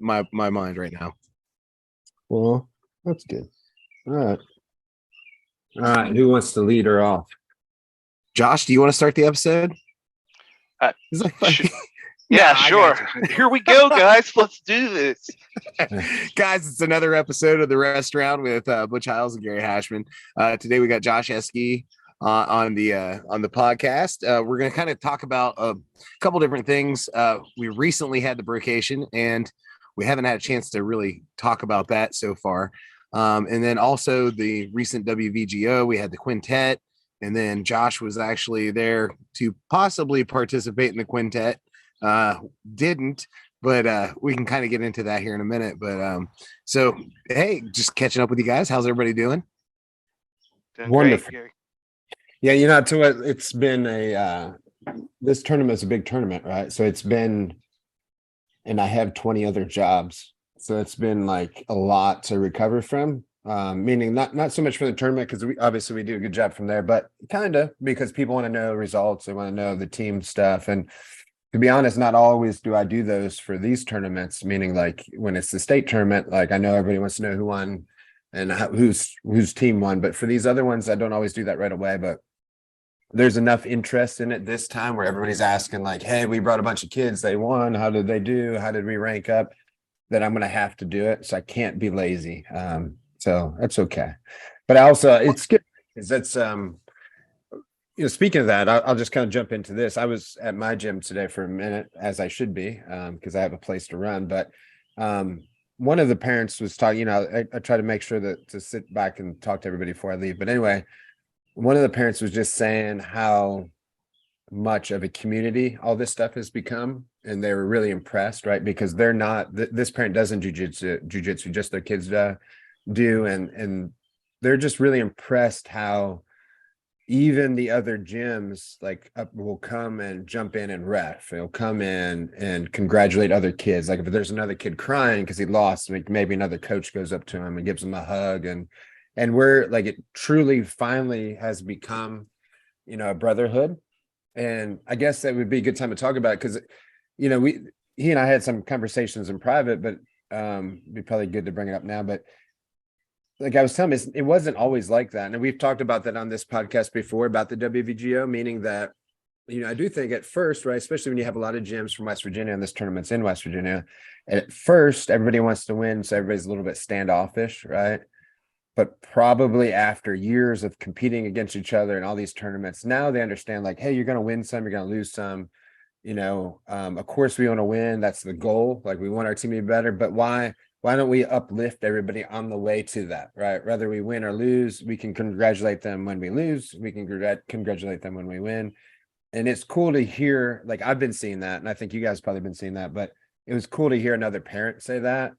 my mind right now. Well, that's good. All right. All right. Who wants to lead her off? Josh, do you want to start the episode? Uh, Is that sh- funny? yeah, I sure. got you. Here we go, guys. Let's do this. Guys, it's another episode of the Restaurant with Butch Hiles and Gary Hashman. Today we got Josh Eskey on the podcast. We're going to kind of talk about a couple different things. We recently had the Brocation, and we haven't had a chance to really talk about that so far. And then also the recent WVGO, we had the quintet, and then Josh was actually there to possibly participate in the quintet. Didn't, but we can kind of get into that here in a minute. But so hey, just catching up with you guys. How's everybody doing? Doing Wonderful. Great, Gary. Yeah, to it, it's been this tournament's a big tournament, right? So it's been, and I have 20 other jobs. So it's been like a lot to recover from. Meaning not so much for the tournament, because we do a good job from there, but kind of because people want to know results, they want to know the team stuff. And to be honest, not always do I do those for these tournaments, meaning like when it's the state tournament, like I know everybody wants to know who won and whose team won. But for these other ones, I don't always do that right away. But there's enough interest in it this time where everybody's asking like, hey, we brought a bunch of kids, they won, how did they do, how did we rank up, that I'm going to have to do it. So I can't be lazy. So that's okay. But I also, it's good because that's speaking of that, I'll just kind of jump into this. I was at my gym today for a minute, as I should be, because I have a place to run. But one of the parents was talking, I try to make sure that to sit back and talk to everybody before I leave. But anyway, one of the parents was just saying how much of a community all this stuff has become. And they were really impressed, right? Because they're not, this parent doesn't jujitsu, just their kids do. And they're just really impressed how even the other gyms will come and jump in and ref. They'll come in and congratulate other kids. Like if there's another kid crying because he lost, maybe another coach goes up to him and gives him a hug. And we're like, it truly finally has become, a brotherhood. And I guess that would be a good time to talk about it because, he and I had some conversations in private, but it'd be probably good to bring it up now. But like I was telling you, it wasn't always like that. And we've talked about that on this podcast before about the WVGO, meaning that, I do think at first, right, especially when you have a lot of gyms from West Virginia and this tournament's in West Virginia, at first everybody wants to win. So everybody's a little bit standoffish, right? But probably after years of competing against each other in all these tournaments, now they understand like, hey, you're going to win some, you're going to lose some, of course we want to win. That's the goal. Like we want our team to be better, but why don't we uplift everybody on the way to that, right? Whether we win or lose, we can congratulate them when we lose. We can congratulate them when we win. And it's cool to hear, like I've been seeing that, and I think you guys probably been seeing that, but it was cool to hear another parent say that,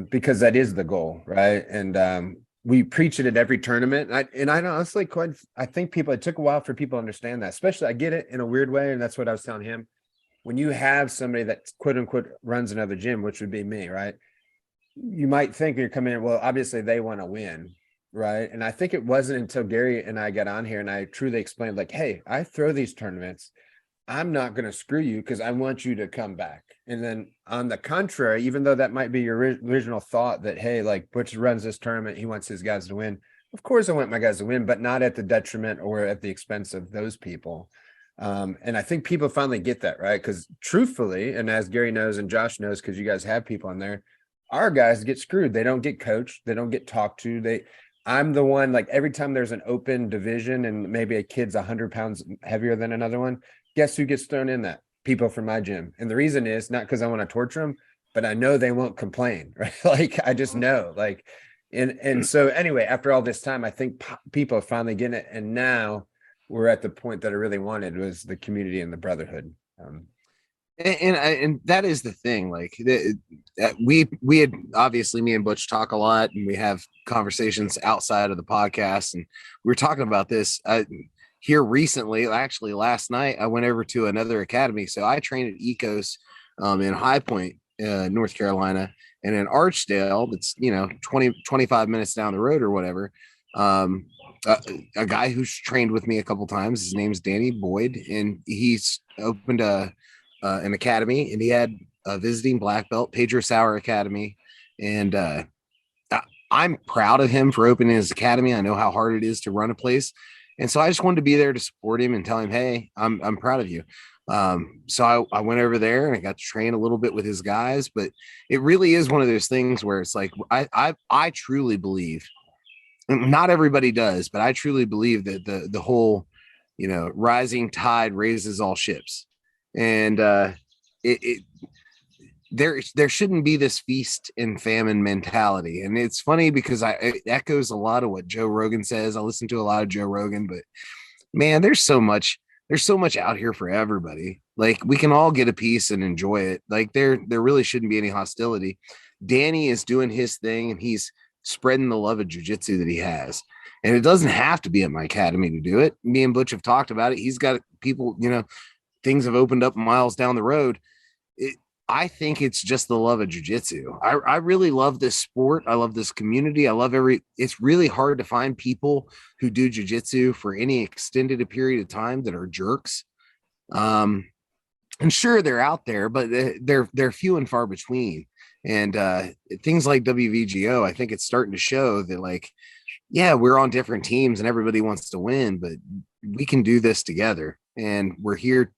because that is the goal, right? And we preach it at every tournament. And I honestly I think it took a while for people to understand that, especially I get it in a weird way. And that's what I was telling him. When you have somebody that quote unquote runs another gym, which would be me, right? You might think you're coming in, well, obviously they want to win, right? And I think it wasn't until Gary and I got on here and I truly explained like, hey, I throw these tournaments. I'm not going to screw you because I want you to come back. And then on the contrary, even though that might be your original thought that, hey, like Butch runs this tournament, he wants his guys to win. Of course I want my guys to win, but not at the detriment or at the expense of those people. And I think people finally get that, right? Because truthfully, and as Gary knows and Josh knows, because you guys have people on there, our guys get screwed. They don't get coached. They don't get talked to. I'm the one, like every time there's an open division and maybe a kid's 100 pounds heavier than another one, guess who gets thrown in that? People from my gym. And the reason is not because I want to torture them, but I know they won't complain, right? Like I just know, like, and so anyway, after all this time, I think people are finally getting it. And now we're at the point that I really wanted was the community and the brotherhood. And that is the thing. Like we had obviously me and Butch talk a lot, and we have conversations outside of the podcast, and we were talking about this here recently. Actually, last night I went over to another academy. So I trained at Ecos in High Point, North Carolina, and in Archdale. That's 25 minutes down the road or whatever. A guy who's trained with me a couple times. His name's Danny Boyd, and he's opened an academy, and he had a visiting black belt, Pedro Sauer Academy, and I'm proud of him for opening his academy. I know how hard it is to run a place, and so I just wanted to be there to support him and tell him, hey, I'm proud of you. So I went over there and I got to train a little bit with his guys, but it really is one of those things where it's like I truly believe, not everybody does, but I truly believe that the whole, rising tide raises all ships, and it there shouldn't be this feast and famine mentality. And it's funny because it echoes a lot of what Joe Rogan says. I listen to a lot of Joe Rogan, but man, there's so much out here for everybody. Like, we can all get a piece and enjoy it. Like, there really shouldn't be any hostility. Danny is doing his thing and he's spreading the love of jiu-jitsu that he has. And it doesn't have to be at my academy to do it. Me and Butch have talked about it. He's got people, things have opened up miles down the road. I think it's just the love of jiu-jitsu. I really love this sport. I love this community. It's really hard to find people who do jiu-jitsu for any extended period of time that are jerks. And sure, they're out there, but they're few and far between. And things like WVGO, I think it's starting to show that, like, yeah, we're on different teams and everybody wants to win, but we can do this together. And we're here,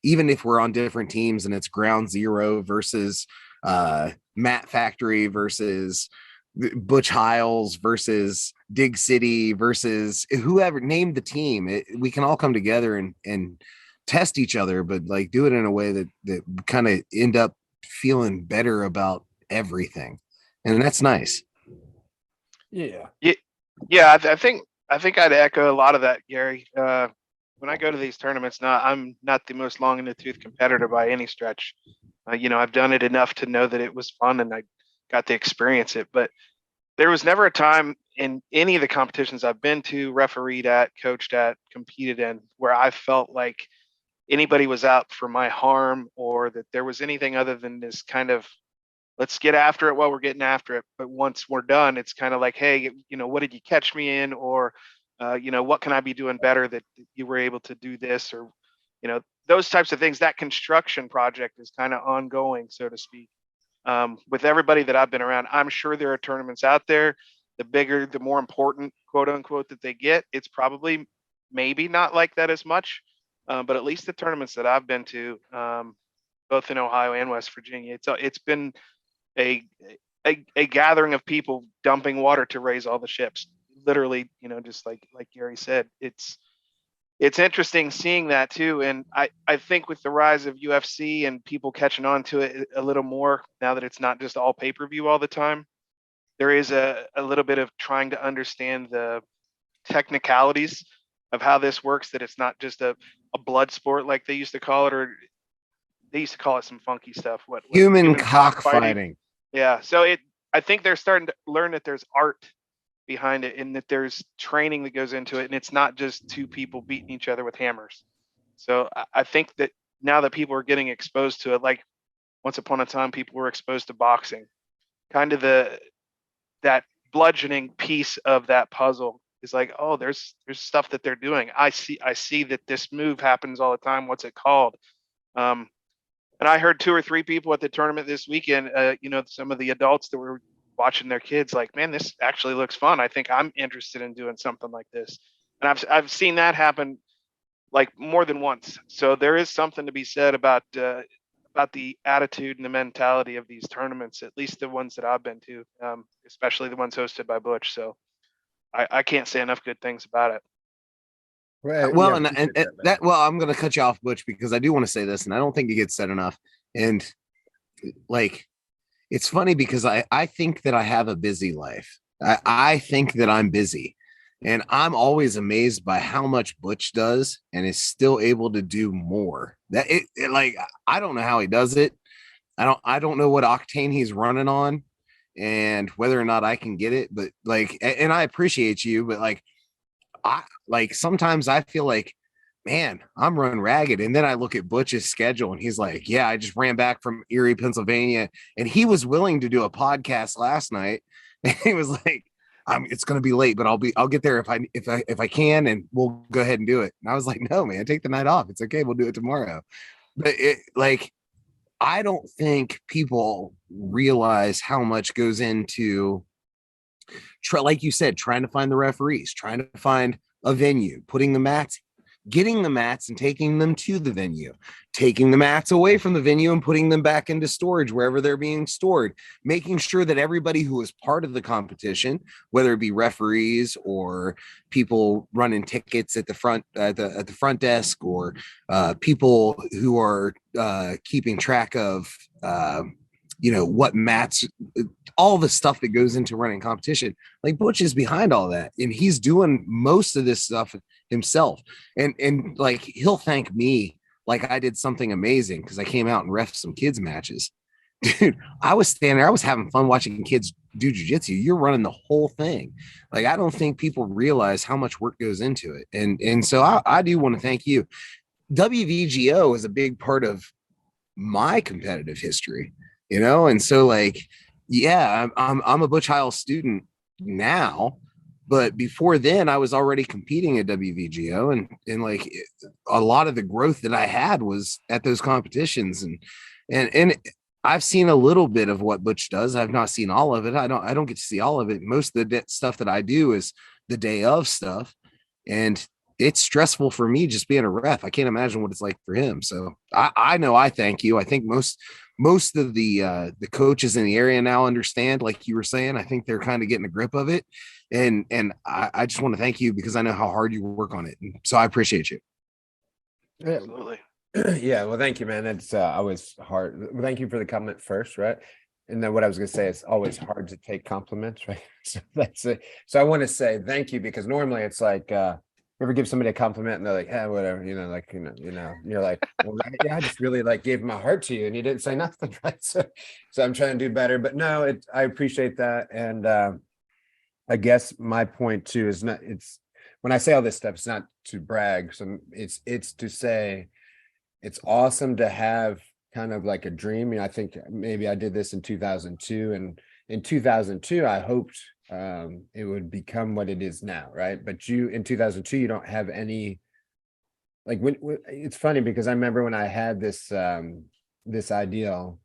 even if we're on different teams and it's Ground Zero versus Matt Factory versus Butch Hiles versus Dig City versus whoever, named the team, we can all come together and test each other, but like do it in a way that kind of end up feeling better about everything. And that's nice. Yeah. I think I'd echo a lot of that, Gary. When I go to these tournaments now, I'm not the most long in the tooth competitor by any stretch. I've done it enough to know that it was fun and I got to experience it. But there was never a time in any of the competitions I've been to, refereed at, coached at, competed in, where I felt like anybody was out for my harm or that there was anything other than this kind of, let's get after it while we're getting after it. But once we're done, it's kind of like, hey, what did you catch me in? Or what can I be doing better that you were able to do this, or, those types of things. That construction project is kind of ongoing, so to speak. With everybody that I've been around, I'm sure there are tournaments out there. The bigger, the more important, quote unquote, that they get, it's probably maybe not like that as much. But at least the tournaments that I've been to, both in Ohio and West Virginia, it's been a gathering of people dumping water to raise all the ships. Literally, just like Gary said, it's interesting seeing that too. And I think with the rise of UFC and people catching on to it a little more now that it's not just all pay-per-view all the time, there is a little bit of trying to understand the technicalities of how this works, that it's not just a blood sport like they used to call it, or they used to call it some funky stuff. What human cockfighting. Yeah. So I think they're starting to learn that there's art behind it and that there's training that goes into it. And it's not just two people beating each other with hammers. So I think that now that people are getting exposed to it, like once upon a time, people were exposed to boxing, kind of that bludgeoning piece of that puzzle is like, oh, there's stuff that they're doing. I see that this move happens all the time. What's it called? And I heard 2 or 3 people at the tournament this weekend, some of the adults that were watching their kids like, man, this actually looks fun. I think I'm interested in doing something like this. And I've seen that happen like more than once. So there is something to be said about the attitude and the mentality of these tournaments, at least the ones that I've been to, especially the ones hosted by Butch. So I can't say enough good things about it. Well, I'm going to cut you off, Butch, because I do want to say this, and I don't think it gets said enough. And like, it's funny because I think that I have a busy life. I think that I'm busy, and I'm always amazed by how much Butch does and is still able to do more. That like, I don't know how he does it. I don't know what octane he's running on and whether or not I can get it, but like, and I appreciate you, but like sometimes I feel like, man, I'm run ragged. And then I look at Butch's schedule and he's like, yeah, I just ran back from Erie, Pennsylvania. And he was willing to do a podcast last night. And he was like, it's going to be late, but I'll get there if I can, and we'll go ahead and do it. And I was like, no, man, take the night off. It's okay. We'll do it tomorrow. But I don't think people realize how much goes into, like you said, trying to find the referees, trying to find a venue, putting the mats, getting the mats and taking them to the venue, taking the mats away from the venue and putting them back into storage wherever they're being stored, making sure that everybody who is part of the competition, whether it be referees or people running tickets at the front at the front desk, or people who are keeping track of what mats, all the stuff that goes into running competition. Like Butch is behind all that, and he's doing most of this stuff himself. And like he'll thank me like I did something amazing because I came out and ref some kids matches. Dude, I was standing there, I was having fun watching kids do jiu-jitsu. You're running the whole thing. Like, I don't think people realize how much work goes into it. And so I do want to thank you. WVGO is a big part of my competitive history, and so like, yeah, I'm a Butch Heil student now, but before then I was already competing at WVGO, and like a lot of the growth that I had was at those competitions, and I've seen a little bit of what Butch does. I've not seen all of it. I don't get to see all of it. Most of the stuff that I do is the day of stuff, and it's stressful for me just being a ref. I can't imagine what it's like for him. So I know I thank you. I think most of the coaches in the area now understand, like you were saying. I think they're kind of getting a grip of it. And I just want to thank you because I know how hard you work on it. And so I appreciate you. Absolutely. Yeah, well, thank you, man. It's always hard. Thank you for the comment first, right? And then what I was going to say, it's always hard to take compliments, right? So that's it. So I want to say thank you, because normally it's like, you ever give somebody a compliment and they're like, "Yeah, whatever," you're like, well, yeah, I just really like gave my heart to you and you didn't say nothing, right? So I'm trying to do better, but no, I appreciate that. And I guess my point too is not, it's when I say all this stuff, it's not to brag. So it's to say it's awesome to have kind of like a dream. I think maybe I did this in 2002, and in 2002, I hoped it would become what it is now, right? But in 2002, you don't have any, like, when it's funny because I remember when I had this ideal,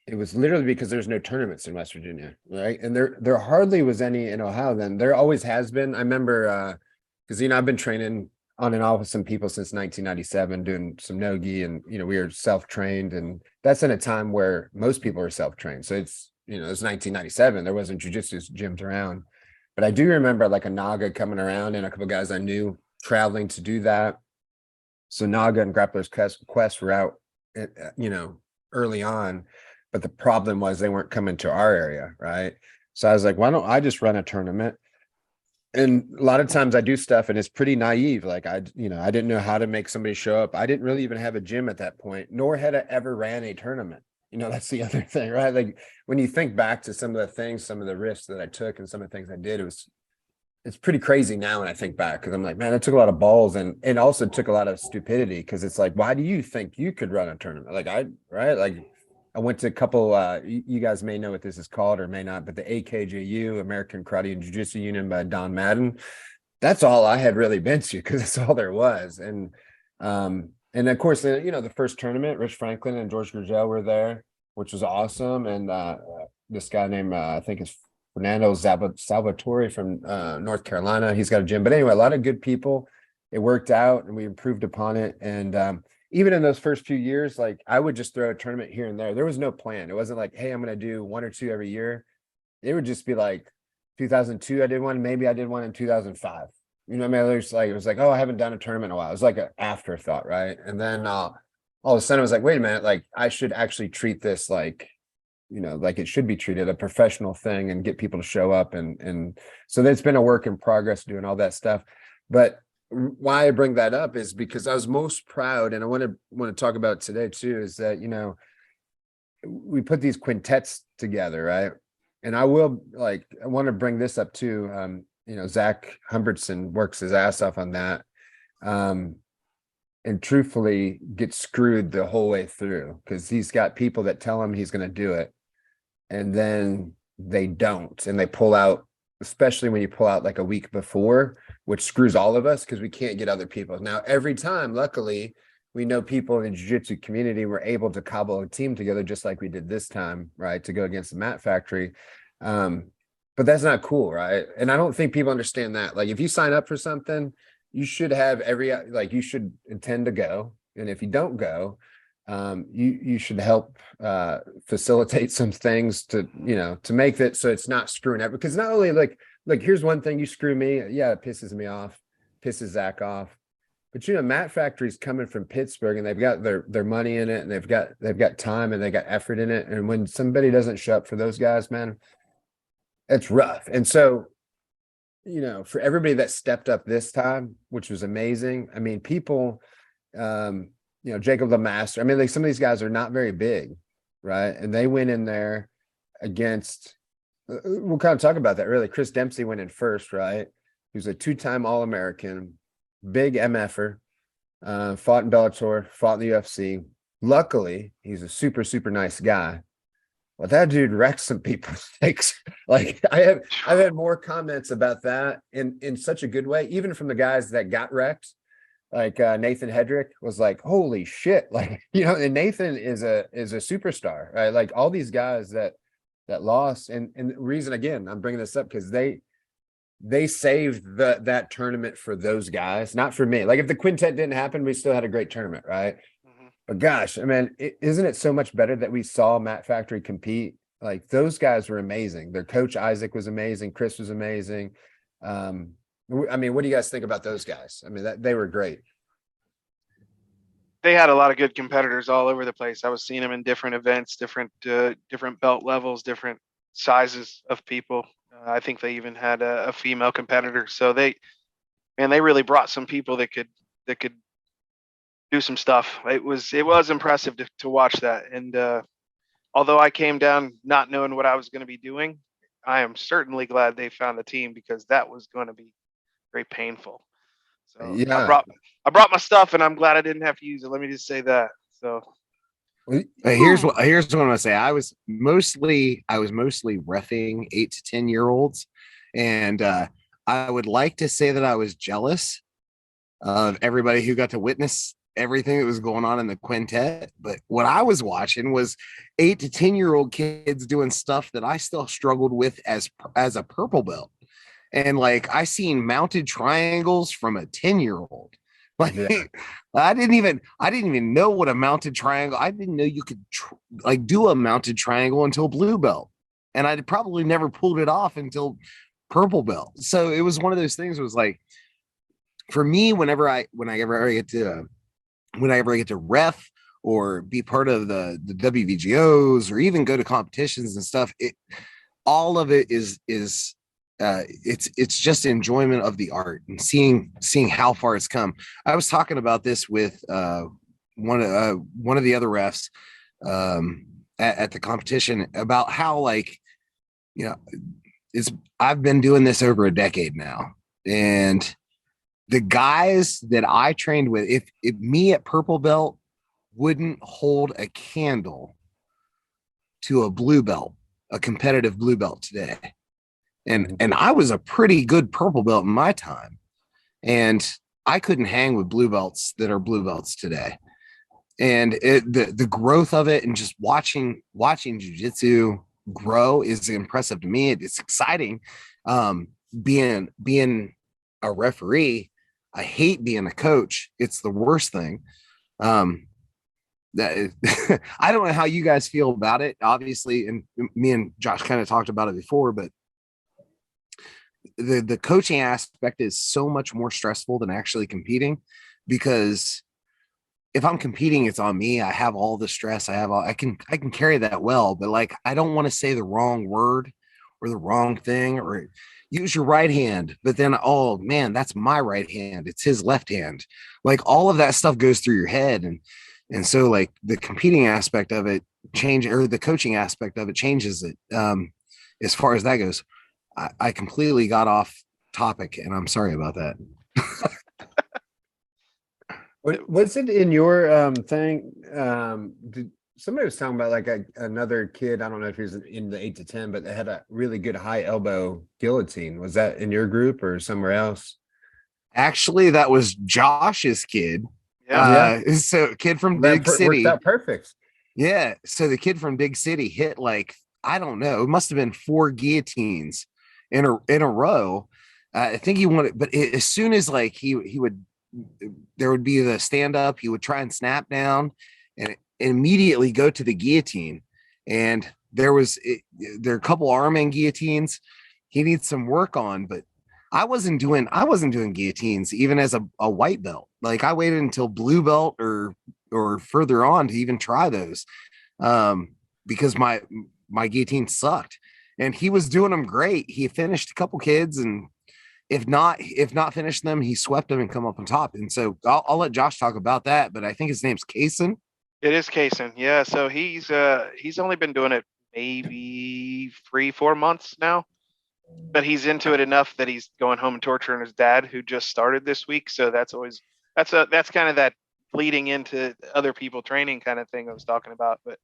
it was literally because there's no tournaments in West Virginia, right? And there hardly was any in Ohio then. There always has been. I remember because I've been training on and off with some people since 1997, doing some no-gi, and we were self-trained, and that's in a time where most people are self-trained. So it's it was 1997. There wasn't jiu-jitsu gyms around, but I do remember like a Naga coming around and a couple of guys I knew traveling to do that. So Naga and Grappler's Quest were out, early on, but the problem was they weren't coming to our area, right? So I was like, why don't I just run a tournament? And a lot of times I do stuff and it's pretty naive. Like I didn't know how to make somebody show up. I didn't really even have a gym at that point, nor had I ever ran a tournament. That's the other thing, right? Like when you think back to some of the things, some of the risks that I took and some of the things I did, it's pretty crazy now when I think back, because I'm like, man, it took a lot of balls and also took a lot of stupidity, because it's like, why do you think you could run a tournament? Like I went to a couple, you guys may know what this is called or may not, but the AKJU, American Karate and Jiu-Jitsu Union by Don Madden. That's all I had really been to, because that's all there was. And of course, the first tournament, Rich Franklin and George Gurgel were there, which was awesome. And this guy named, I think it's Fernando Salvatore from North Carolina. He's got a gym. But anyway, a lot of good people. It worked out and we improved upon it. And even in those first few years, like I would just throw a tournament here and there. There was no plan. It wasn't like, hey, I'm going to do one or two every year. It would just be like 2002, I did one. Maybe I did one in 2005. It was like, oh, I haven't done a tournament in a while. It was like an afterthought, right? And then all of a sudden I was like, wait a minute, like I should actually treat this like it should be treated, a professional thing, and get people to show up. And so it's been a work in progress doing all that stuff. But why I bring that up is because I was most proud, and I want to talk about today too, is that, we put these quintets together, right? And I want to bring this up too. Zach Humbertson works his ass off on that. And truthfully gets screwed the whole way through, because he's got people that tell him he's going to do it, and then they don't, and they pull out, especially when you pull out like a week before, which screws all of us because we can't get other people. Now, every time, luckily, we know people in the jiu-jitsu community were able to cobble a team together just like we did this time, right, to go against the Mat Factory. But that's not cool, right? And I don't think people understand that. Like, if you sign up for something, you should have you should intend to go. And if you don't go, you should help facilitate some things to make that so it's not screwing up. Because not only like here's one thing, you screw me, yeah, it pisses me off, pisses Zach off. But Mat Factory's coming from Pittsburgh, and they've got their money in it, and they've got time, and they got effort in it. And when somebody doesn't show up for those guys, man, it's rough. And so, for everybody that stepped up this time, which was amazing. I mean, people, Jacob Lemaster. I mean, like, some of these guys are not very big, right? And they went in there against. We'll kind of talk about that. Really, Chris Dempsey went in first, right? He was a 2-time All-American. Big MFer, fought in Bellator, fought in the UFC. Luckily, he's a super, super nice guy. Well, that dude wrecked some people's legs. Like, I've had more comments about that in such a good way, even from the guys that got wrecked. Like Nathan Hedrick was like, "Holy shit!" Like, and Nathan is a superstar, right? Like, all these guys that lost, and the reason, again, I'm bringing this up because they saved that tournament for those guys, not for me. Like, if the quintet didn't happen, we still had a great tournament, right? Mm-hmm. But gosh, I mean, isn't it so much better that we saw Mat Factory compete? Like, those guys were amazing. Their coach Isaac was amazing. Chris was amazing. I mean, what do you guys think about those guys? I mean, they were great. They had a lot of good competitors all over the place. I was seeing them in different events, different belt levels, different sizes of people. I think they even had a female competitor. So they really brought some people that could do some stuff. It was impressive to watch that. And although I came down not knowing what I was going to be doing, I am certainly glad they found a team, because that was going to be very painful. So yeah. I brought my stuff, and I'm glad I didn't have to use it. Let me just say that. So here's what I'm gonna say. I was mostly reffing 8 to 10 year olds, and I would like to say that I was jealous of everybody who got to witness everything that was going on in the quintet. But what I was watching was 8 to 10 year old kids doing stuff that I still struggled with as a purple belt. And like, I seen mounted triangles from a 10-year-old. Like, yeah. I didn't even know what a mounted triangle. I didn't know you could do a mounted triangle until blue belt, and I'd probably never pulled it off until purple belt. So it was one of those things. It was like, for me, whenever I get to ref or be part of the WVGOs, or even go to competitions and stuff, all of it is it's just enjoyment of the art and seeing how far it's come. I was talking about this with one of the other refs at the competition about how, like, I've been doing this over a decade now, and the guys that I trained with, if me at purple belt wouldn't hold a candle to a blue belt, a competitive blue belt today. And I was a pretty good purple belt in my time, and I couldn't hang with blue belts that are blue belts today. And the growth of it, and just watching jiu-jitsu grow, is impressive to me. It's exciting. Being a referee, I hate being a coach. It's the worst thing. That I don't know how you guys feel about it, obviously, and me and Josh kind of talked about it before, but the coaching aspect is so much more stressful than actually competing, because if I'm competing, it's on me. I have all the stress. I can carry that well, but like, I don't want to say the wrong word or the wrong thing, or use your right hand, but then, oh man, that's my right hand, it's his left hand. Like, all of that stuff goes through your head. And so, like, the competing aspect of it or the coaching aspect of it changes it. As far as that goes, I completely got off topic, and I'm sorry about that. What's it in your thing? Somebody was talking about, like, another kid. I don't know if he was in the 8 to 10, but they had a really good high elbow guillotine. Was that in your group or somewhere else? Actually, that was Josh's kid. So kid from That Big worked City. out perfect. Yeah. So the kid from Big City hit like, I don't know, it must have been 4 guillotines in a row. I think he wanted, but as soon as like he would, there would be the stand up, he would try and snap down and immediately go to the guillotine. And there are a couple arm guillotines he needs some work on, but I wasn't doing guillotines even as a white belt. Like I waited until blue belt or further on to even try those. Because my guillotine sucked, and he was doing them great. He finished a couple kids, and if not finished them, he swept them and come up on top. And so I'll let Josh talk about that, but I think his name's Kaysen. It is Kaysen. Yeah. So he's only been doing it maybe 3-4 months now, but he's into it enough that he's going home and torturing his dad, who just started this week. So that's kind of that leading into other people training kind of thing I was talking about. But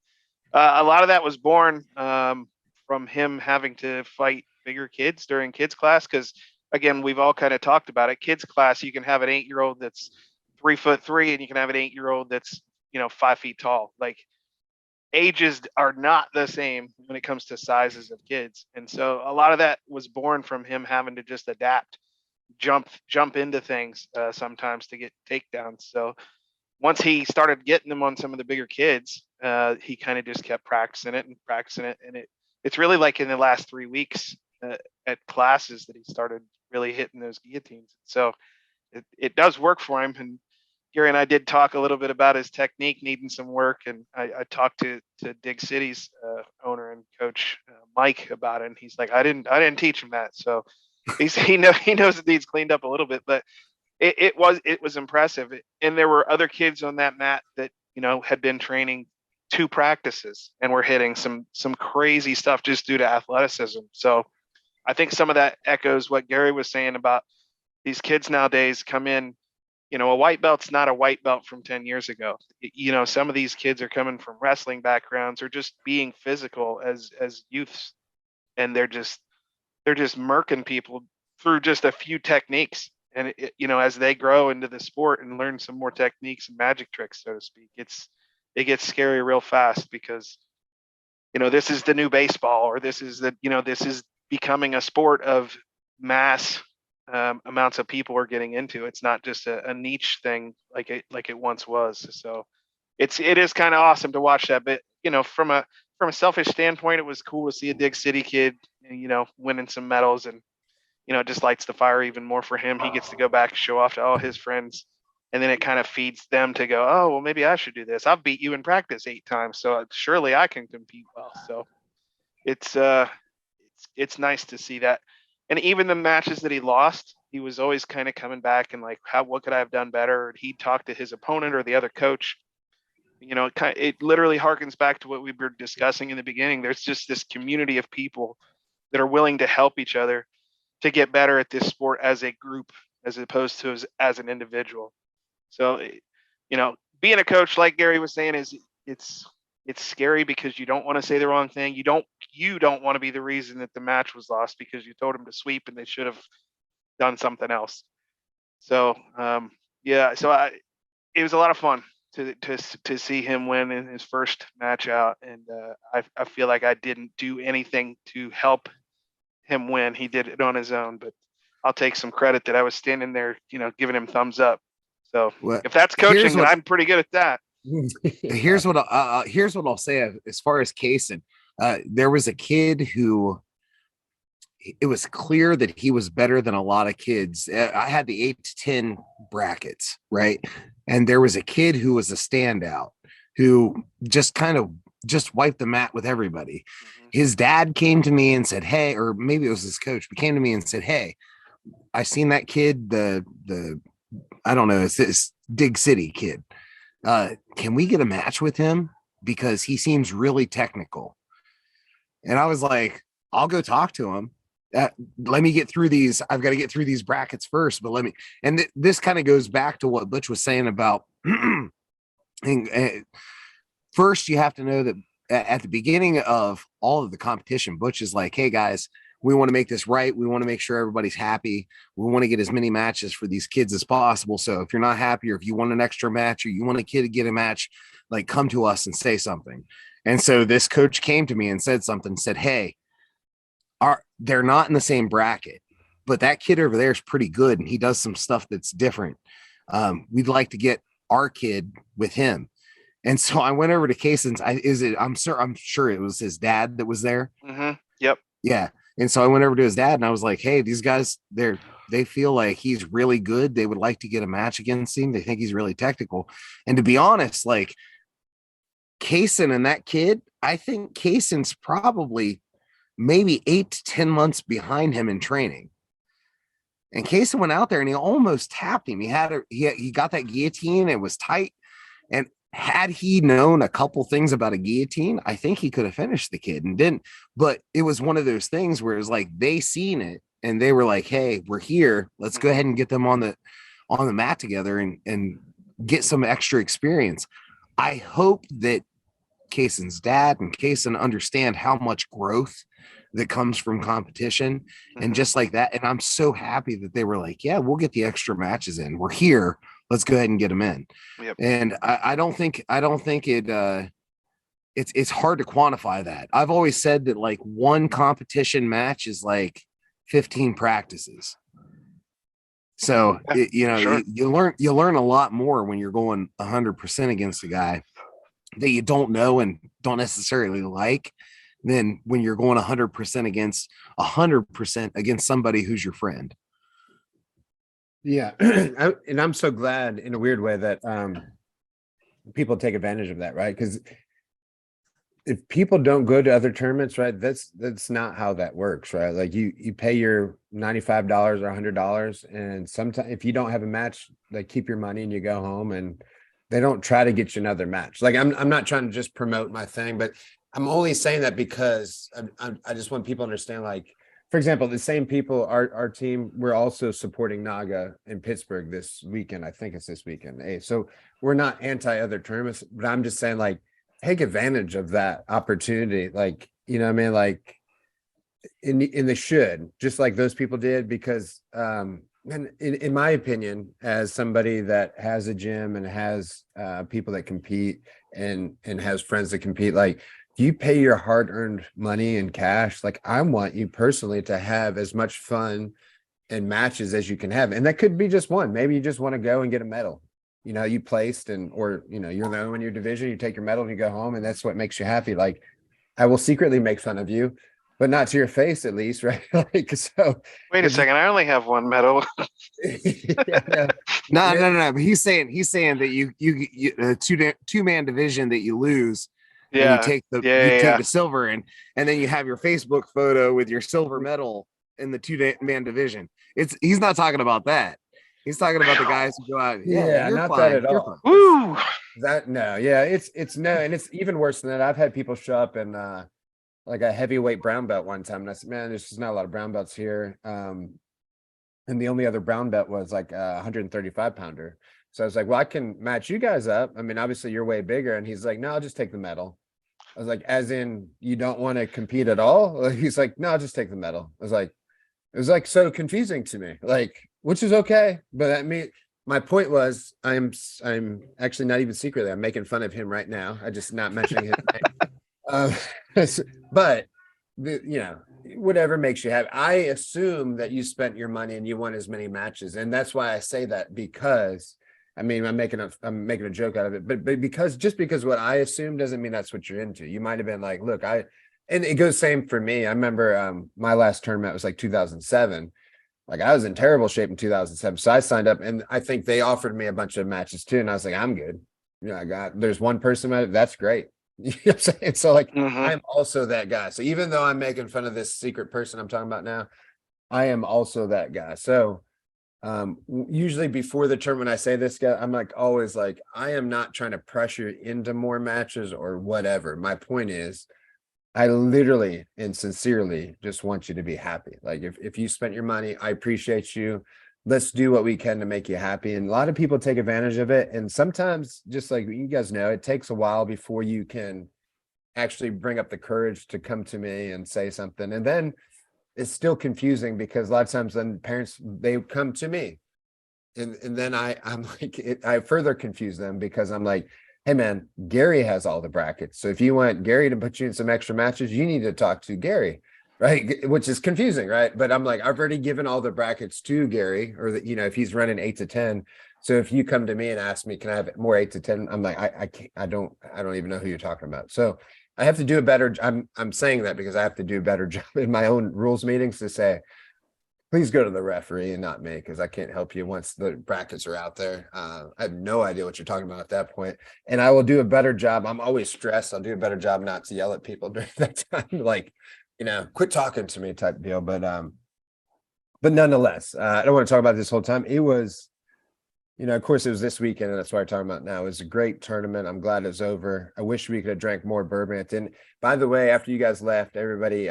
a lot of that was born from him having to fight bigger kids during kids class. Cause again, we've all kind of talked about it. Kids class, you can have an 8-year-old that's 3'3", and you can have an 8-year-old that's, 5 feet tall. Like ages are not the same when it comes to sizes of kids. And so a lot of that was born from him having to just adapt, jump into things sometimes to get takedowns. So once he started getting them on some of the bigger kids, he kind of just kept practicing it. And it's really like in the last 3 weeks at classes that he started really hitting those guillotines. So it does work for him. And Gary and I did talk a little bit about his technique needing some work. And I talked to Dig City's owner and coach Mike about it. And he's like, I didn't teach him that. So he knows it needs cleaned up a little bit, but it was impressive. And there were other kids on that mat that, had been training 2 practices and were hitting some crazy stuff just due to athleticism. So I think some of that echoes what Gary was saying about these kids nowadays come in, a white belt's not a white belt from 10 years ago. Some of these kids are coming from wrestling backgrounds or just being physical as youths. And they're just murking people through just a few techniques. And as they grow into the sport and learn some more techniques and magic tricks, so to speak, it gets scary real fast because, this is the new baseball, or this is becoming a sport of mass amounts of people are getting into. It's not just a niche thing like it once was. So it is kind of awesome to watch that. But, from a selfish standpoint, it was cool to see a Dig City kid, winning some medals, and, it just lights the fire even more for him. He gets to go back and show off to all his friends. And then it kind of feeds them to go, oh, well, maybe I should do this. I've beat you in practice 8 times, so surely I can compete well. So it's nice to see that. And even the matches that he lost, he was always kind of coming back and like, what could I have done better? He'd talk to his opponent or the other coach. It literally harkens back to what we were discussing in the beginning. There's just this community of people that are willing to help each other to get better at this sport as a group, as opposed to as an individual. So, being a coach, like Gary was saying, it's scary because you don't want to say the wrong thing. You don't want to be the reason that the match was lost because you told them to sweep and they should have done something else. So, it was a lot of fun to see him win in his first match out. And I feel like I didn't do anything to help him win. He did it on his own, but I'll take some credit that I was standing there, giving him thumbs up. So if that's coaching, then I'm pretty good at that. Here's what I'll say as far as Kaysen. There was a kid who it was clear that he was better than a lot of kids. I had the 8 to 10 brackets, right? And there was a kid who was a standout who just wiped the mat with everybody. Mm-hmm. His dad came to me and said, hey, or maybe it was his coach, but came to me and said, hey, I seen that kid, I don't know, it's this Dig City kid. Can we get a match with him? Because he seems really technical. And I was like, I'll go talk to him. Let me get through these. I've got to get through these brackets first, but let me, and this kind of goes back to what Butch was saying about, first you have to know that at the beginning of all of the competition, Butch is like, hey guys, we want to make this right. We want to make sure everybody's happy. We want to get as many matches for these kids as possible. So if you're not happy, or if you want an extra match, or you want a kid to get a match, like, come to us and say something. And so this coach came to me and said something, said, hey, they're not in the same bracket, but that kid over there is pretty good, and he does some stuff that's different. We'd like to get our kid with him. And so I went over to Cason's. I'm sure it was his dad that was there. Mm-hmm. Yep. Yeah. And so I went over to his dad and I was like, hey, these guys, they feel like he's really good. They would like to get a match against him. They think he's really technical. And to be honest, like, Kason and that kid, I think Kason's probably maybe 8 to 10 months behind him in training. And Kason went out there and he almost tapped him. He got that guillotine. It was tight. And had he known a couple things about a guillotine, I think he could have finished the kid, and didn't. But it was one of those things where it's like, they seen it and they were like, hey, we're here. Let's go ahead and get them on the mat together and get some extra experience. I hope that Kason's dad and Kason understand how much growth that comes from competition, and just like that. And I'm so happy that they were like, yeah, we'll get the extra matches in. We're here. Let's go ahead and get them in. Yep. And I don't think it's hard to quantify that. I've always said that, like, one competition match is like 15 practices. So, Sure. you learn a lot more when you're going 100% against a guy that you don't know and don't necessarily like, than when you're going 100% against somebody who's your friend. Yeah. And I'm so glad, in a weird way, that people take advantage of that, right? Because if people don't go to other tournaments, right, that's not how that works, right? Like, you pay your $95 or $100, and sometimes if you don't have a match, they keep your money and you go home, and they don't try to get you another match. Like, I'm not trying to just promote my thing, but I'm only saying that because I just want people to understand, like, for example, the same people, our team, we're also supporting Naga in Pittsburgh this weekend. I think it's this weekend. Hey, so we're not anti other tournaments, but I'm just saying, like, take advantage of that opportunity. Like, you know what I mean? Like, in the should, just like those people did, because and in my opinion, as somebody that has a gym and has people that compete and has friends that compete, like, you pay your hard-earned money in cash. Like, I want you personally to have as much fun and matches as you can have. And that could be just one. Maybe you just want to go and get a medal. You placed, or you're the only one in your division, you take your medal and you go home, and that's what makes you happy. Like, I will secretly make fun of you, but not to your face, at least, right? Like, so Wait a second. I only have one medal. yeah, No. But he's saying that you two-man division that you lose. Yeah. And you take the silver and then you have your Facebook photo with your silver medal in the two-man division. He's not talking about that. He's talking about the guys who go out. Yeah, you're not fine. that at You're all. fine. Woo! It's no, and it's even worse than that. I've had people show up in like a heavyweight brown belt one time, and I said, man, there's just not a lot of brown belts here. And the only other brown belt was like a 135 pounder. So I was like, well, I can match you guys up. I mean, obviously you're way bigger. And he's like, no, I'll just take the medal. I was like, as in, you don't want to compete at all? He's like, no, I'll just take the medal. I was like, it was like so confusing to me, like, which is okay. But I mean, my point was, I'm actually not even secretly, I'm making fun of him right now. I just not mentioning his name. But whatever makes you happy. I assume that you spent your money and you won as many matches. And that's why I say that, because I mean, I'm making a joke out of it, but because what I assume doesn't mean that's what you're into. You might have been like, look, and it goes same for me. I remember my last tournament was like 2007. Like, I was in terrible shape in 2007. So I signed up, and I think they offered me a bunch of matches too. And I was like, I'm good. There's one person, that's great. You know what I'm saying? So like, I'm also that guy. So even though I'm making fun of this secret person I'm talking about now, I am also that guy. So usually before the tournament, I say this, guy, I'm like, always like, I am not trying to pressure into more matches or whatever. My point is, I literally and sincerely just want you to be happy. Like, if you spent your money, I appreciate you. Let's do what we can to make you happy. And a lot of people take advantage of it. And sometimes, just like you guys know, it takes a while before you can actually bring up the courage to come to me and say something. And then it's still confusing because a lot of times then parents, they come to me and then I'm like, I further confuse them because I'm like, hey man, Gary has all the brackets. So if you want Gary to put you in some extra matches, you need to talk to Gary, right? Which is confusing, right? But I'm like, I've already given all the brackets to Gary, or that, if he's running 8 to 10. So if you come to me and ask me, can I have more 8 to 10? I'm like, I can't, I don't even know who you're talking about. So I have to do a better, I'm saying that because I have to do a better job in my own rules meetings to say, please go to the referee and not me, because I can't help you once the brackets are out there. I have no idea what you're talking about at that point. And I will do a better job. I'm always stressed. I'll do a better job not to yell at people during that time. Like, quit talking to me type deal. But nonetheless, I don't want to talk about this whole time. It was, of course it was this weekend, and that's what I'm talking about now. It was a great tournament. I'm glad it's over. I wish we could have drank more bourbon. It didn't. By the way, after you guys left, everybody,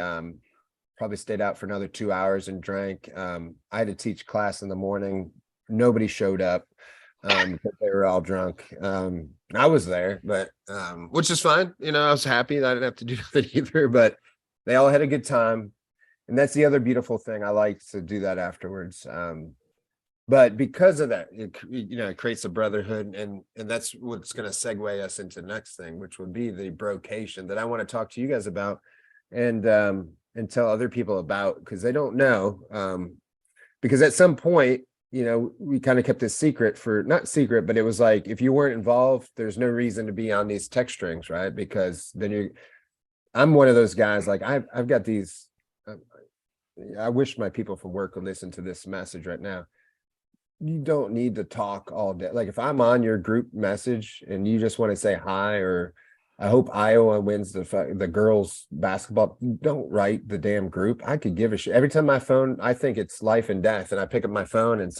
probably stayed out for another 2 hours and drank. I had to teach class in the morning. Nobody showed up because they were all drunk. I was there, but which is fine. I was happy that I didn't have to do nothing either, but they all had a good time. And that's the other beautiful thing. I like to do that afterwards. But because of that, it creates a brotherhood, and that's what's going to segue us into the next thing, which would be the brocation that I want to talk to you guys about. And tell other people about, because they don't know. Because at some point, we kind of kept this secret not secret, but it was like, if you weren't involved, there's no reason to be on these text strings, right? Because then I'm one of those guys, like I've got these, I wish my people from work would listen to this message right now. You don't need to talk all day. Like if I'm on your group message and you just want to say hi, or I hope Iowa wins the girls basketball, don't write the damn group. I could give a shit. Every time my phone, I think it's life and death, and I pick up my phone and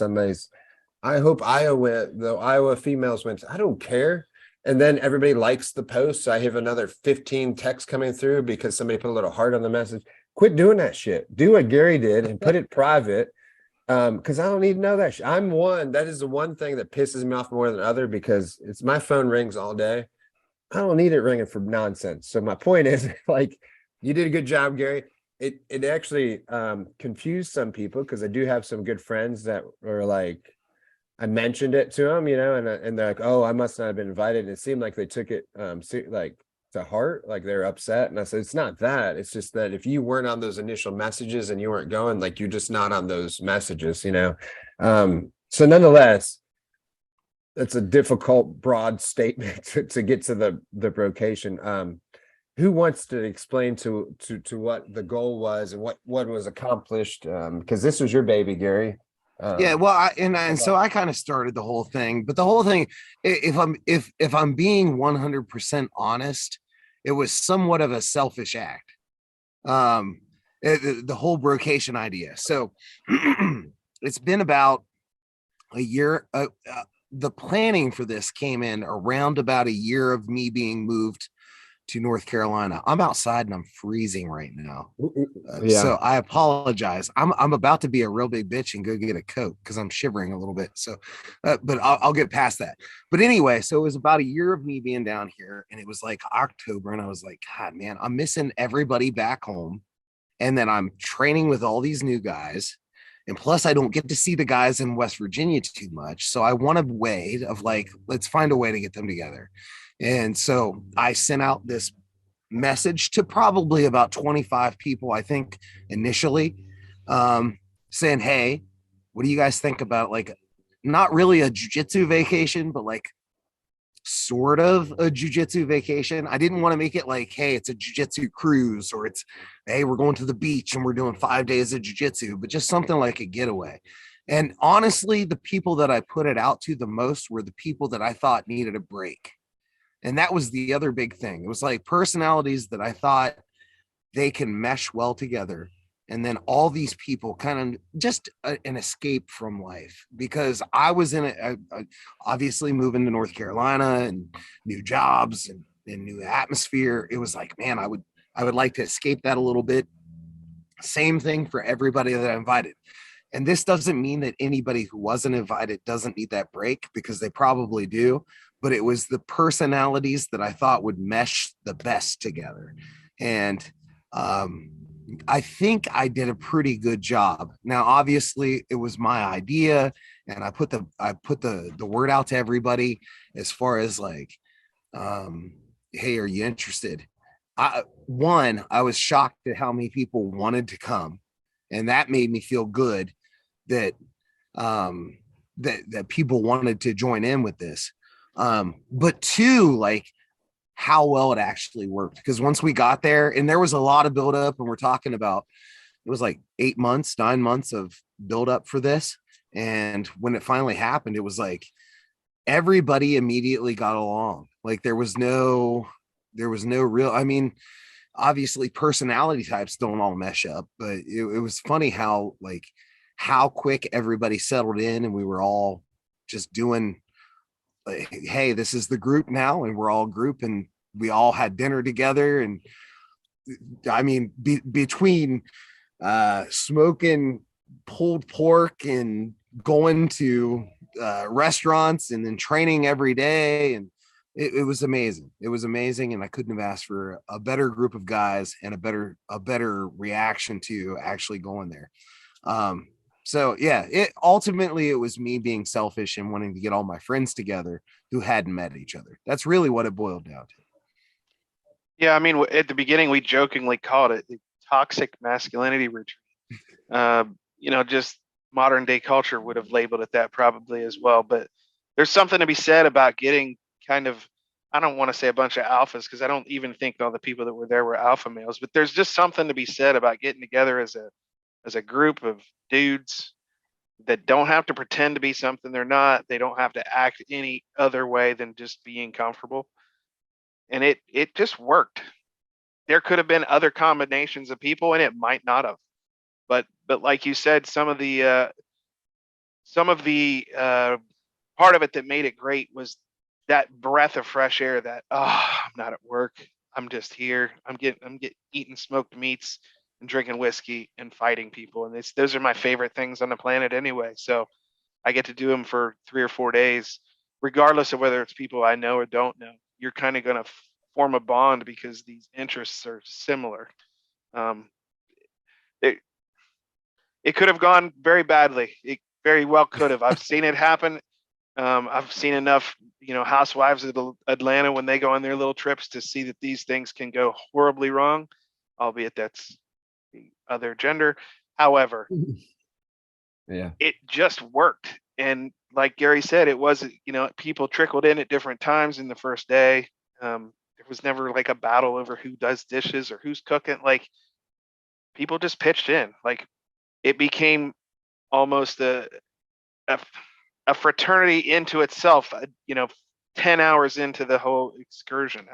I hope the Iowa females wins. I don't care. And then everybody likes the post. So I have another 15 texts coming through because somebody put a little heart on the message. Quit doing that shit. Do what Gary did and put it private. Because I don't need to know that shit. That is the one thing that pisses me off more than other, because my phone rings all day. I don't need it ringing for nonsense. So my point is, like, you did a good job, Gary. It actually confused some people, because I do have some good friends that were like, I mentioned it to them, and they're like, oh, I must not have been invited. And it seemed like they took it like to heart, like they're upset. And I said, it's not that. It's just that if you weren't on those initial messages and you weren't going, like, you're just not on those messages, So nonetheless, that's a difficult, broad statement to get to the brocation. Who wants to explain to what the goal was and what was accomplished? Because this was your baby, Gary. Yeah, well, so I kind of started the whole thing, but the whole thing, if I'm being 100% honest, it was somewhat of a selfish act. The whole brocation idea. So it's been about a year. The planning for this came in around about a year of me being moved to North Carolina. I'm outside and I'm freezing right now. So I apologize. I'm about to be a real big bitch and go get a coat because I'm shivering a little bit. So, but I'll get past that. But anyway, so it was about a year of me being down here, and it was like October, and I was like, God, man, I'm missing everybody back home. And then I'm training with all these new guys. And plus, I don't get to see the guys in West Virginia too much. So I want a way of like, let's find a way to get them together. And so I sent out this message to probably about 25 people, I think, initially, saying, hey, what do you guys think about, like, not really a jiu-jitsu vacation, but like sort of a jiu-jitsu vacation. I didn't want to make it like, hey, it's a jiu-jitsu cruise, or it's, hey, we're going to the beach and we're doing 5 days of jiu-jitsu, but just something like a getaway. And honestly, the people that I put it out to the most were the people that I thought needed a break. And that was the other big thing. It was like personalities that I thought they can mesh well together. And then all these people kind of just an escape from life, because I was in obviously moving to North Carolina and new jobs and new atmosphere. It was like, man, I would like to escape that a little bit. Same thing for everybody that I invited. And this doesn't mean that anybody who wasn't invited doesn't need that break, because they probably do. But it was the personalities that I thought would mesh the best together. And I think I did a pretty good job. Now, obviously, it was my idea, and I put the word out to everybody as far as like, hey, are you interested? I was shocked at how many people wanted to come, and that made me feel good that that people wanted to join in with this. But two, like how well it actually worked. Because once we got there, and there was a lot of buildup, and we're talking about it was like 8 months, 9 months of buildup for this. And when it finally happened, it was like everybody immediately got along. Like there was no real, I mean, obviously personality types don't all mesh up, but it was funny how like how quick everybody settled in, and we were all just doing like, hey, this is the group now, and we're all group, and we all had dinner together. And I mean, between smoking pulled pork and going to restaurants and then training every day, and it was amazing. It was amazing, and I couldn't have asked for a better group of guys and a better reaction to actually going there. So yeah, it was me being selfish and wanting to get all my friends together who hadn't met each other. That's really what it boiled down to. Yeah, I mean, at the beginning, we jokingly called it the toxic masculinity retreat. Just modern day culture would have labeled it that probably as well. But there's something to be said about getting kind of, I don't want to say a bunch of alphas because I don't even think all the people that were there were alpha males, but there's just something to be said about getting together as a group of dudes that don't have to pretend to be something they're not. They don't have to act any other way than just being comfortable. And it just worked. There could have been other combinations of people and it might not have. But like you said, some of the part of it that made it great was that breath of fresh air that, oh, I'm not at work. I'm just here. I'm getting eating smoked meats and drinking whiskey and fighting people. And those are my favorite things on the planet anyway. So I get to do them for 3 or 4 days, regardless of whether it's people I know or don't know. You're kind of going to form a bond because these interests are similar. Um, it, it could have gone very badly. It very well could have. I've seen it happen. I've seen enough, housewives of Atlanta when they go on their little trips to see that these things can go horribly wrong, albeit that's the other gender. However, Yeah. it just worked. And like Gary said, it was, people trickled in at different times in the first day. There was never like a battle over who does dishes or who's cooking. Like people just pitched in. Like it became almost a, a fraternity into itself, 10 hours into the whole excursion.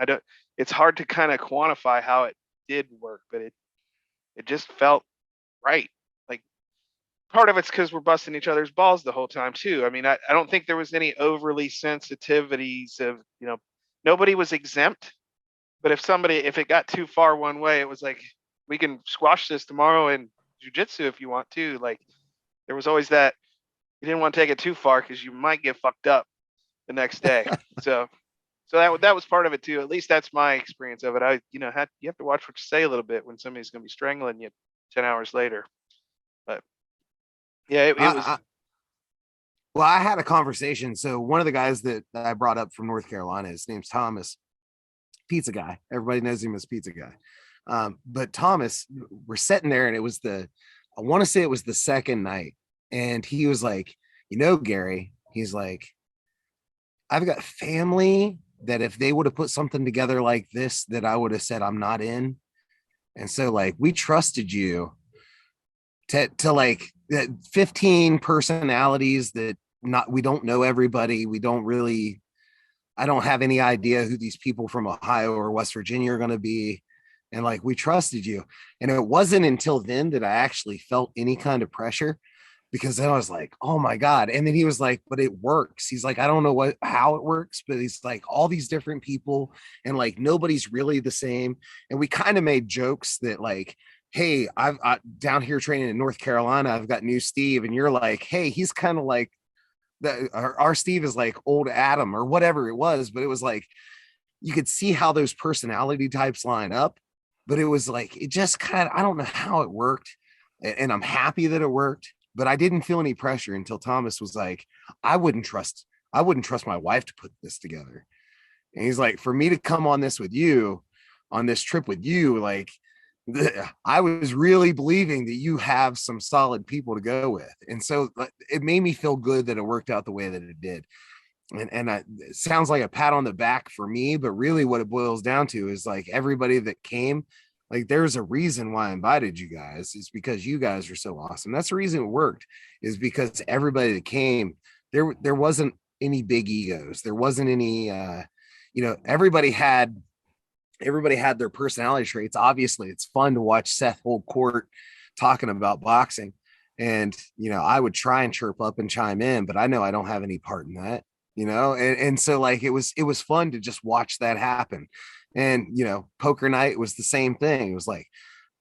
It's hard to kind of quantify how it did work, but it just felt right. Like part of it's because we're busting each other's balls the whole time too. I mean, I don't think there was any overly sensitivities of, nobody was exempt, but if it got too far one way, it was like, we can squash this tomorrow in jujitsu if you want to. Like there was always that, you didn't want to take it too far because you might get fucked up the next day. So that was part of it too. At least that's my experience of it. You have to watch what you say a little bit when somebody's going to be strangling you 10 hours later. But yeah, it was. Well, I had a conversation. So one of the guys that I brought up from North Carolina, his name's Thomas, pizza guy. Everybody knows him as pizza guy. But Thomas, we're sitting there, and I want to say it was the second night. And he was like, Gary, he's like, I've got family that if they would have put something together like this, that I would have said I'm not in. And so like, we trusted you to like 15 personalities that we don't know everybody. I don't have any idea who these people from Ohio or West Virginia are going to be. And like, we trusted you. And it wasn't until then that I actually felt any kind of pressure, because then I was like, oh my God. And then he was like, but it works. He's like, I don't know how it works, but he's like all these different people and like, nobody's really the same. And we kind of made jokes that like, hey, I down here training in North Carolina, I've got new Steve. And you're like, hey, he's kind of like our Steve is like old Adam or whatever it was. But it was like, you could see how those personality types line up. but it was like, it just kind of, I don't know how it worked. And I'm happy that it worked, but I didn't feel any pressure until Thomas was like, I wouldn't trust my wife to put this together. And he's like, for me to come on this with you, on this trip with you, like, I was really believing that you have some solid people to go with. And so it made me feel good that it worked out the way that it did. And it sounds like a pat on the back for me, but really what it boils down to is like everybody that came, like there's a reason why I invited you guys. It's because you guys are so awesome. That's the reason it worked, is because everybody that came, there wasn't any big egos. There wasn't any, everybody had their personality traits. Obviously, it's fun to watch Seth hold court talking about boxing. And, I would try and chirp up and chime in, but I know I don't have any part in that, and so like, it was fun to just watch that happen. And, poker night was the same thing. It was like,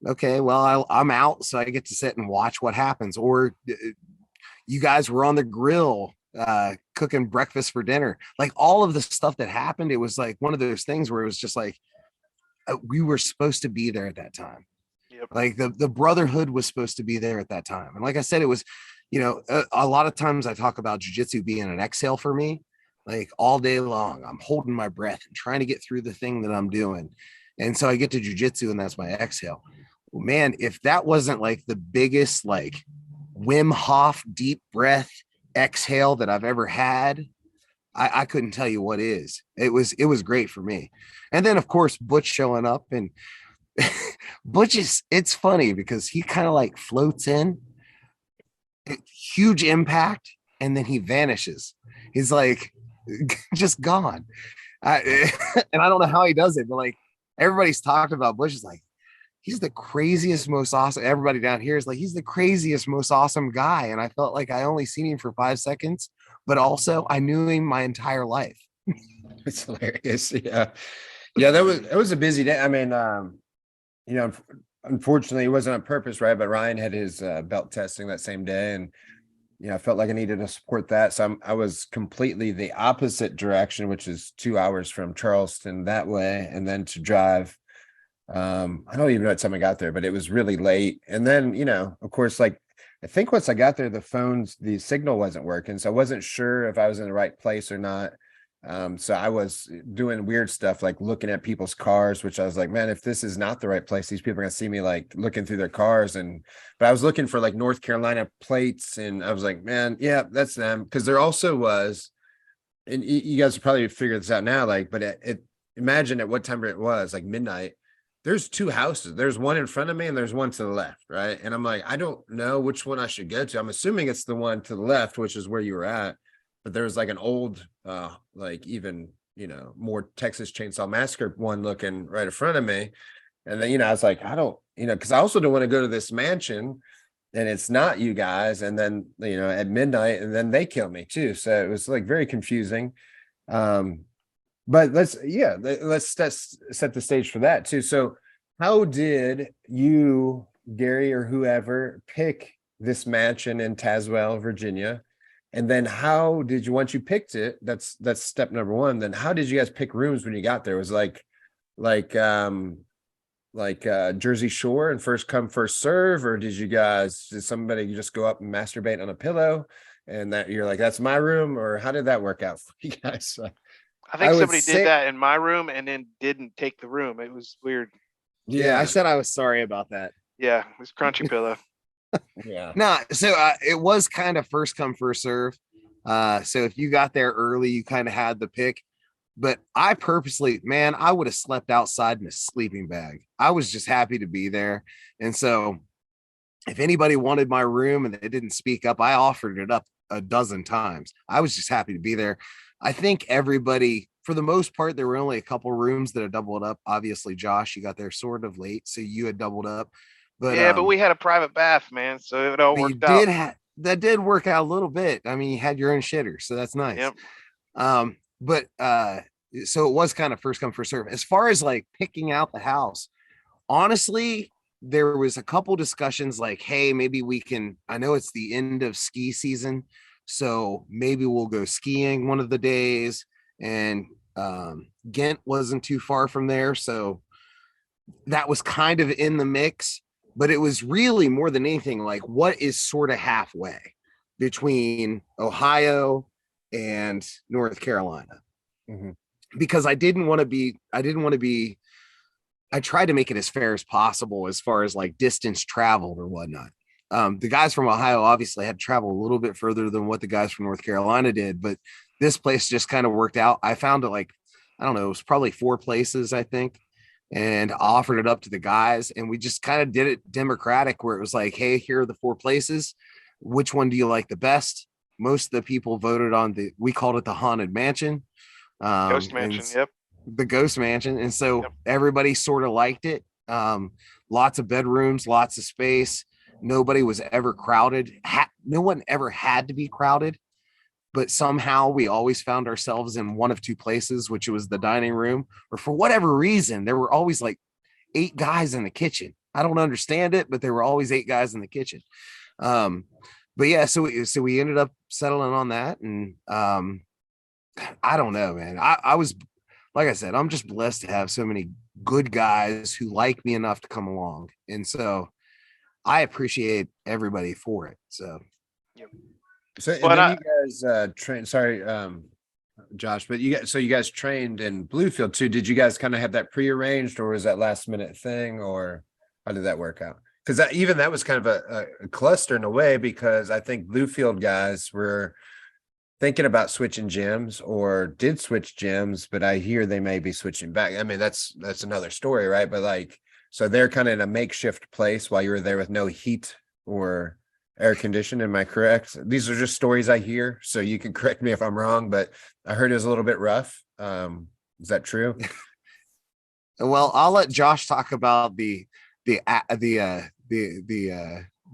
okay, well, I'm out, so I get to sit and watch what happens. Or you guys were on the grill, cooking breakfast for dinner, like all of the stuff that happened. It was like one of those things where it was just like, we were supposed to be there at that time. Yep. Like the brotherhood was supposed to be there at that time. And like I said, it was, a lot of times I talk about jiu-jitsu being an exhale for me, like all day long, I'm holding my breath and trying to get through the thing that I'm doing. And so I get to jiu-jitsu and that's my exhale. Well, man, if that wasn't like the biggest, like Wim Hof deep breath exhale that I've ever had, I couldn't tell you what is. It was great for me. And then of course, Butch showing up, and Butch it's funny because he kind of like floats in, huge impact, and then he vanishes. He's like just gone. And I don't know how he does it, but like everybody's talked about Butch is like, he's the craziest, most awesome. Everybody down here is like, he's the craziest, most awesome guy. And I felt like I only seen him for 5 seconds, but also I knew him my entire life. It's hilarious. Yeah, that was a busy day. I mean, unfortunately it wasn't on purpose, right? But Ryan had his belt testing that same day, and I felt like I needed to support that. So I was completely the opposite direction, which is 2 hours from Charleston that way, and then to drive. I don't even know what time I got there, but it was really late. And then, of course, like I think once I got there, the signal wasn't working. So I wasn't sure if I was in the right place or not. So I was doing weird stuff, like looking at people's cars, which I was like, man, if this is not the right place, these people are gonna see me like looking through their cars. But I was looking for like North Carolina plates, and I was like, man, yeah, that's them. Because there also was, and you guys will probably figure this out now, like, but imagine at what time it was, like midnight. There's 2 houses. There's one in front of me and there's one to the left, right? And I'm like, I don't know which one I should go to. I'm assuming it's the one to the left, which is where you were at. But there was like an old, like even, more Texas Chainsaw Massacre one looking right in front of me. And then, I was like, I don't, because I also don't want to go to this mansion and it's not you guys. And then, at midnight, and then they kill me too. So it was like very confusing. But let's set the stage for that too. So how did you, Gary, or whoever pick this mansion in Tazewell, Virginia? And then how did you, once you picked it, that's step number one, then how did you guys pick rooms when you got there? It was like Jersey Shore and first come, first serve, or did somebody just go up and masturbate on a pillow and that you're like, that's my room? Or how did that work out for you guys? I think somebody did that in my room and then didn't take the room. It was weird. Yeah, I said I was sorry about that. Yeah, it was crunchy pillow. Yeah. No, so it was kind of first come, first serve. So if you got there early, you kind of had the pick. But I purposely, man, I would have slept outside in a sleeping bag. I was just happy to be there. And so if anybody wanted my room and they didn't speak up, I offered it up a dozen times. I was just happy to be there. I think everybody, for the most part, there were only a couple rooms that had doubled up. Obviously, Josh, you got there sort of late, so you had doubled up. But yeah, but we had a private bath, man, so it all worked out. That did work out a little bit. I mean, you had your own shitter, so that's nice. Yep. So it was kind of first come, first serve. As far as like picking out the house, honestly, there was a couple discussions like, hey, maybe we can, I know it's the end of ski season, so maybe we'll go skiing one of the days. And Ghent wasn't too far from there, so that was kind of in the mix, but it was really more than anything like what is sort of halfway between Ohio and North Carolina. Mhm. Because I didn't want to be, I tried to make it as fair as possible as far as like distance traveled or whatnot. The guys from Ohio obviously had to travel a little bit further than what the guys from North Carolina did, but this place just kind of worked out. I found it like, I don't know, it was probably 4 places, I think, and offered it up to the guys. And we just kind of did it democratic where it was like, hey, here are the 4 places. Which one do you like the best? Most of the people voted on we called it the Haunted Mansion. Ghost And Mansion. Yep. the Ghost Mansion. And so Yep. everybody sort of liked it. Lots of bedrooms, lots of space. Nobody was ever crowded. No one ever had to be crowded, but somehow we always found ourselves in one of 2 places, which was the dining room, or for whatever reason, there were always like 8 guys in the kitchen. I don't understand it, but there were always 8 guys in the kitchen. But yeah, so we ended up settling on that. And I don't know, man. I was, like I said, I'm just blessed to have so many good guys who like me enough to come along. And so I appreciate everybody for it. So, Yep. So and Well, then you guys train. Sorry, Josh, but you guys trained in Bluefield too. Did you guys kind of have that prearranged, or was that last minute thing, or how did that work out? Because that was kind of a cluster in a way, because I think Bluefield guys were thinking about switching gyms or did switch gyms, but I hear they may be switching back. I mean, that's another story, right? But like, so they're kind of in a makeshift place while you were there with no heat or air conditioning. Am I correct? These are just stories I hear, so you can correct me if I'm wrong, but I heard it was a little bit rough. Is that true? well, I'll let Josh talk about the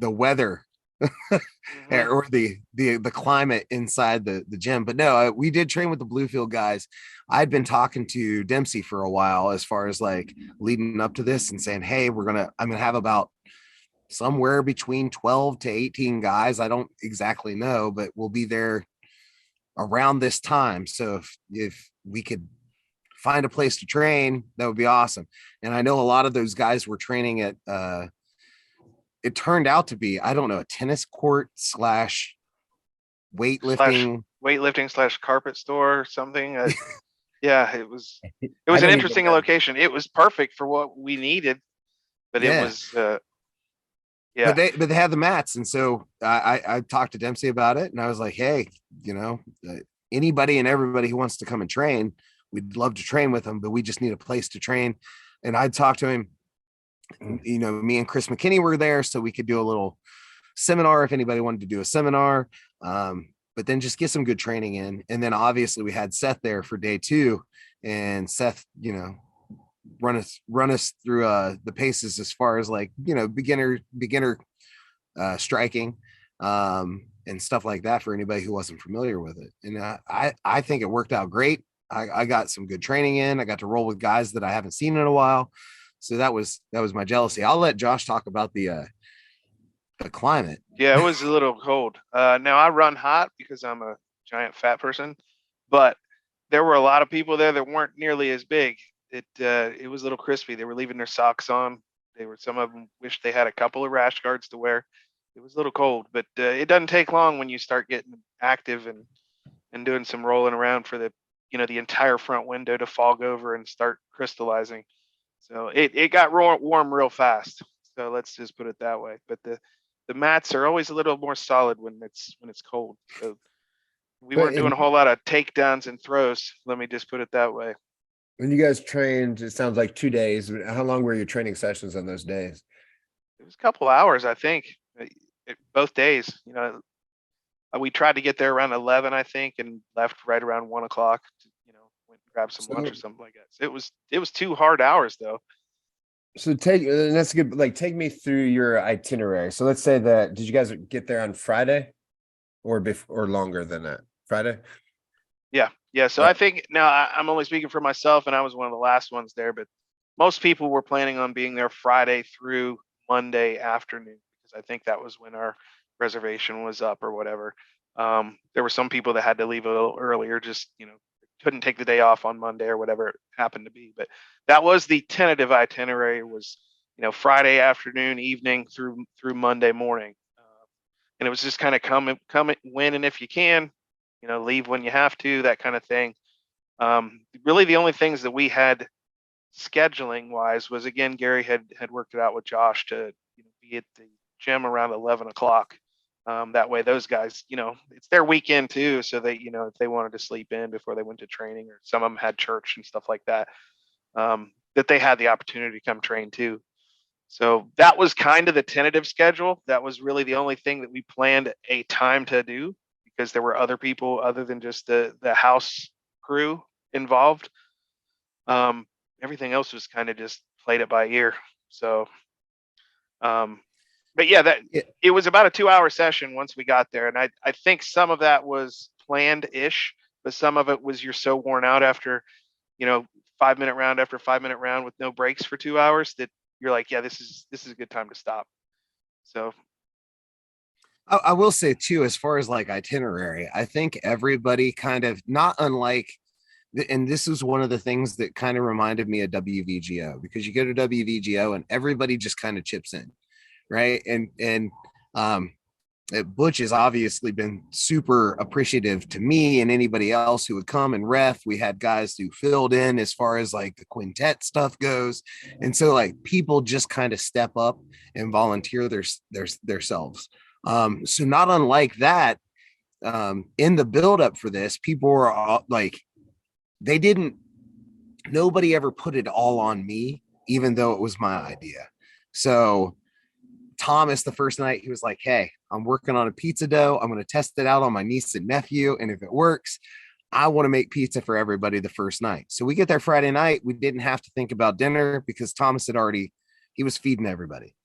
weather mhm. or the climate inside the gym. But no, we did train with the Bluefield guys. I'd been talking to Dempsey for a while as far as like leading up to this and saying, hey, I'm gonna have about somewhere between 12 to 18 guys. I don't exactly know, but we'll be there around this time. So if we could find a place to train, that would be awesome. And I know a lot of those guys were training at it turned out to be, I don't know, a tennis court slash Slash weightlifting. weightlifting slash carpet store or something. Yeah, it I was an didn't even interesting know. location. It was perfect for what we needed, but it Yeah. was But yeah. they had the mats. And so I talked to Dempsey about it, and I was like, hey, anybody and everybody who wants to come and train, we'd love to train with them, but we just need a place to train. And I talked to him. Me and Chris McKinney were there, so we could do a little seminar if anybody wanted to do a seminar. But then just get some good training in. And then obviously we had Seth there for day 2, and Seth, run us through the paces as far as like, beginner striking, and stuff like that for anybody who wasn't familiar with it. And I think it worked out great. I got some good training in. I got to roll with guys that I haven't seen in a while. So that was my jealousy. I'll let Josh talk about the climate. Yeah, it was a little cold. Now I run hot because I'm a giant fat person, but there were a lot of people there that weren't nearly as big. It was a little crispy. They were leaving their socks on. Some of them wished they had a couple of rash guards to wear. It was a little cold, but it doesn't take long when you start getting active and doing some rolling around for the entire front window to fog over and start crystallizing. So it got warm real fast. So let's just put it that way. But the mats are always a little more solid when it's cold. So we But weren't doing a whole lot of takedowns and throws. Let me just put it that way. when you guys trained, it sounds like 2 days. How long were your training sessions on those days? It was a couple hours, I think, both days. We tried to get there around 11, I think, and left right around 1 o'clock. Went and grabbed some lunch So, or something like that. So it was 2 hard hours though. so that's good. Like, take me through your itinerary. So let's say that, did you guys get there on Friday or longer than that? Friday? Yeah, yeah. So Uh, I think now I'm only speaking for myself, and I was one of the last ones there, but most people were planning on being there Friday through Monday afternoon because I think that was when our reservation was up or whatever. There were some people that had to leave a little earlier, just couldn't take the day off on Monday or whatever it happened to be. But that was the tentative itinerary, was, Friday afternoon, evening through Monday morning. And it was just kind of come when and if you can, leave when you have to, that kind of thing. Really the only things that we had scheduling wise was, again, Gary had worked it out with Josh to be at the gym around 11 o'clock. That way those guys, it's their weekend too. So they, if they wanted to sleep in before they went to training, or some of them had church and stuff like that, that they had the opportunity to come train too. So that was kind of the tentative schedule. That was really the only thing that we planned a time to do, because there were other people other than just the house crew involved. Everything else was kind of just played it by ear. So, but yeah, it was about a 2-hour session once we got there. And I think some of that was planned-ish, but some of it was, you're so worn out after, 5-minute round after 5-minute round with no breaks for 2 hours, that you're like, yeah, this is a good time to stop. So I will say too, as far as like itinerary, I think everybody kind of, not unlike, and this is one of the things that kind of reminded me of WVGO, because you go to WVGO and everybody just kind of chips in, right? And Butch has obviously been super appreciative to me and anybody else who would come and ref. We had guys who filled in as far as like the quintet stuff goes, and so like people just kind of step up and volunteer their selves. So not unlike that, in the build up for this, people were all, like, nobody ever put it all on me, even though it was my idea. So Thomas, the first night, he was like, hey, I'm working on a pizza dough. I'm going to test it out on my niece and nephew. And if it works, I want to make pizza for everybody the first night. So we get there Friday night. We didn't have to think about dinner because Thomas he was feeding everybody.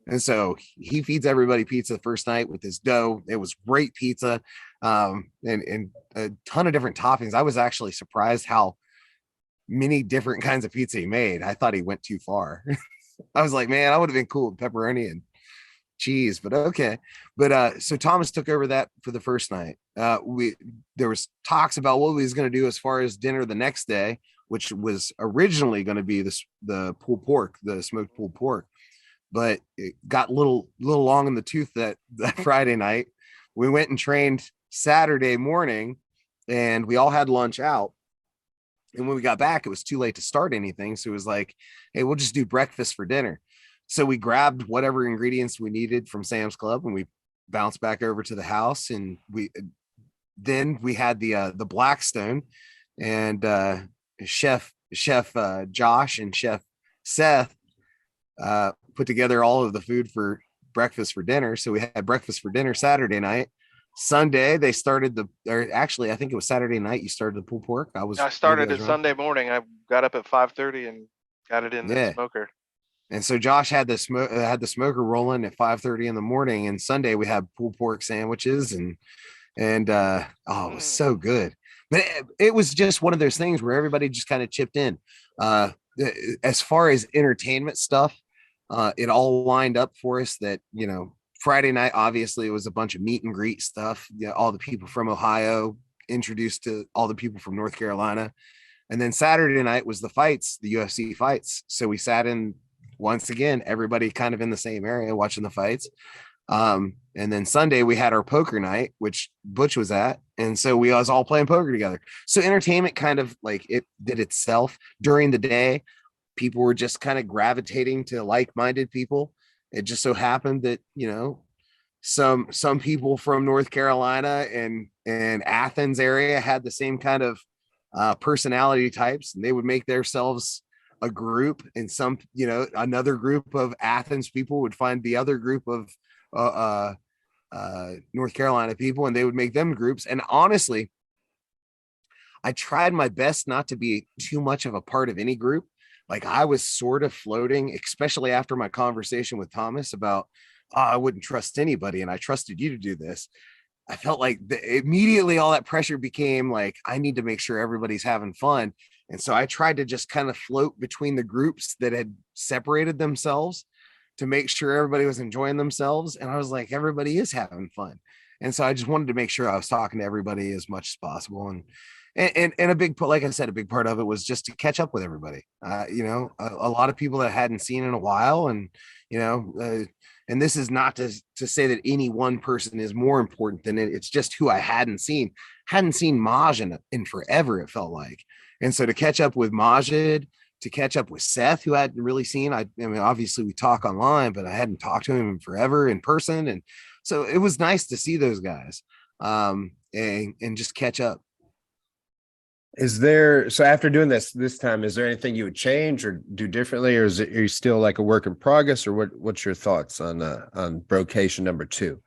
And so he feeds everybody pizza the first night with his dough. It was great pizza, and a ton of different toppings. I was actually surprised how many different kinds of pizza he made. I thought he went too far. I was like, man, I would have been cool with pepperoni and cheese, but okay. But so Thomas took over that for the first night. There was talks about what we was going to do as far as dinner the next day, which was originally going to be the pulled pork, the smoked pulled pork. But it got a little long in the tooth that Friday night. We went and trained Saturday morning, and we all had lunch out. And when we got back, it was too late to start anything. So it was like, hey, we'll just do breakfast for dinner. So we grabbed whatever ingredients we needed from Sam's Club, and we bounced back over to the house. And we had the Blackstone, and Chef Josh and Chef Seth put together all of the food for breakfast for dinner. So we had breakfast for dinner Saturday night. Sunday they started actually I think it was Saturday night you started the pulled pork. I started it Sunday morning. I got up at 5:30 and got it in the smoker. And so Josh had the smoker rolling at 5:30 in the morning. And Sunday we had pulled pork sandwiches and it was so good. But it was just one of those things where everybody just kind of chipped in. As far as entertainment stuff, it all lined up for us that, Friday night, obviously, it was a bunch of meet and greet stuff. All the people from Ohio introduced to all the people from North Carolina. And then Saturday night was the fights, the UFC fights. So we sat in, once again, everybody kind of in the same area watching the fights. And then Sunday we had our poker night, which Butch was at. And so we was all playing poker together. So entertainment kind of like it did itself during the day. People were just kind of gravitating to like-minded people. It just so happened that, some people from North Carolina and Athens area had the same kind of personality types, and they would make themselves a group, and some, another group of Athens people would find the other group of North Carolina people, and they would make them groups. And honestly, I tried my best not to be too much of a part of any group. Like I was sort of floating, especially after my conversation with Thomas about, I wouldn't trust anybody, and I trusted you to do this. I felt like immediately all that pressure became like, I need to make sure everybody's having fun. And so I tried to just kind of float between the groups that had separated themselves to make sure everybody was enjoying themselves. And I was like, everybody is having fun. And so I just wanted to make sure I was talking to everybody as much as possible. And a big, like I said, a big part of it was just to catch up with everybody. A lot of people that I hadn't seen in a while, and and this is not to say that any one person is more important than it. It's just who I hadn't seen Maj in forever, it felt like. And so to catch up with Majid, to catch up with Seth, who I hadn't really seen. I mean, obviously we talk online, but I hadn't talked to him in forever in person. And so it was nice to see those guys and just catch up. So after doing this time, is there anything you would change or do differently, or are you still like a work in progress, or what's your thoughts on Brocation number 2?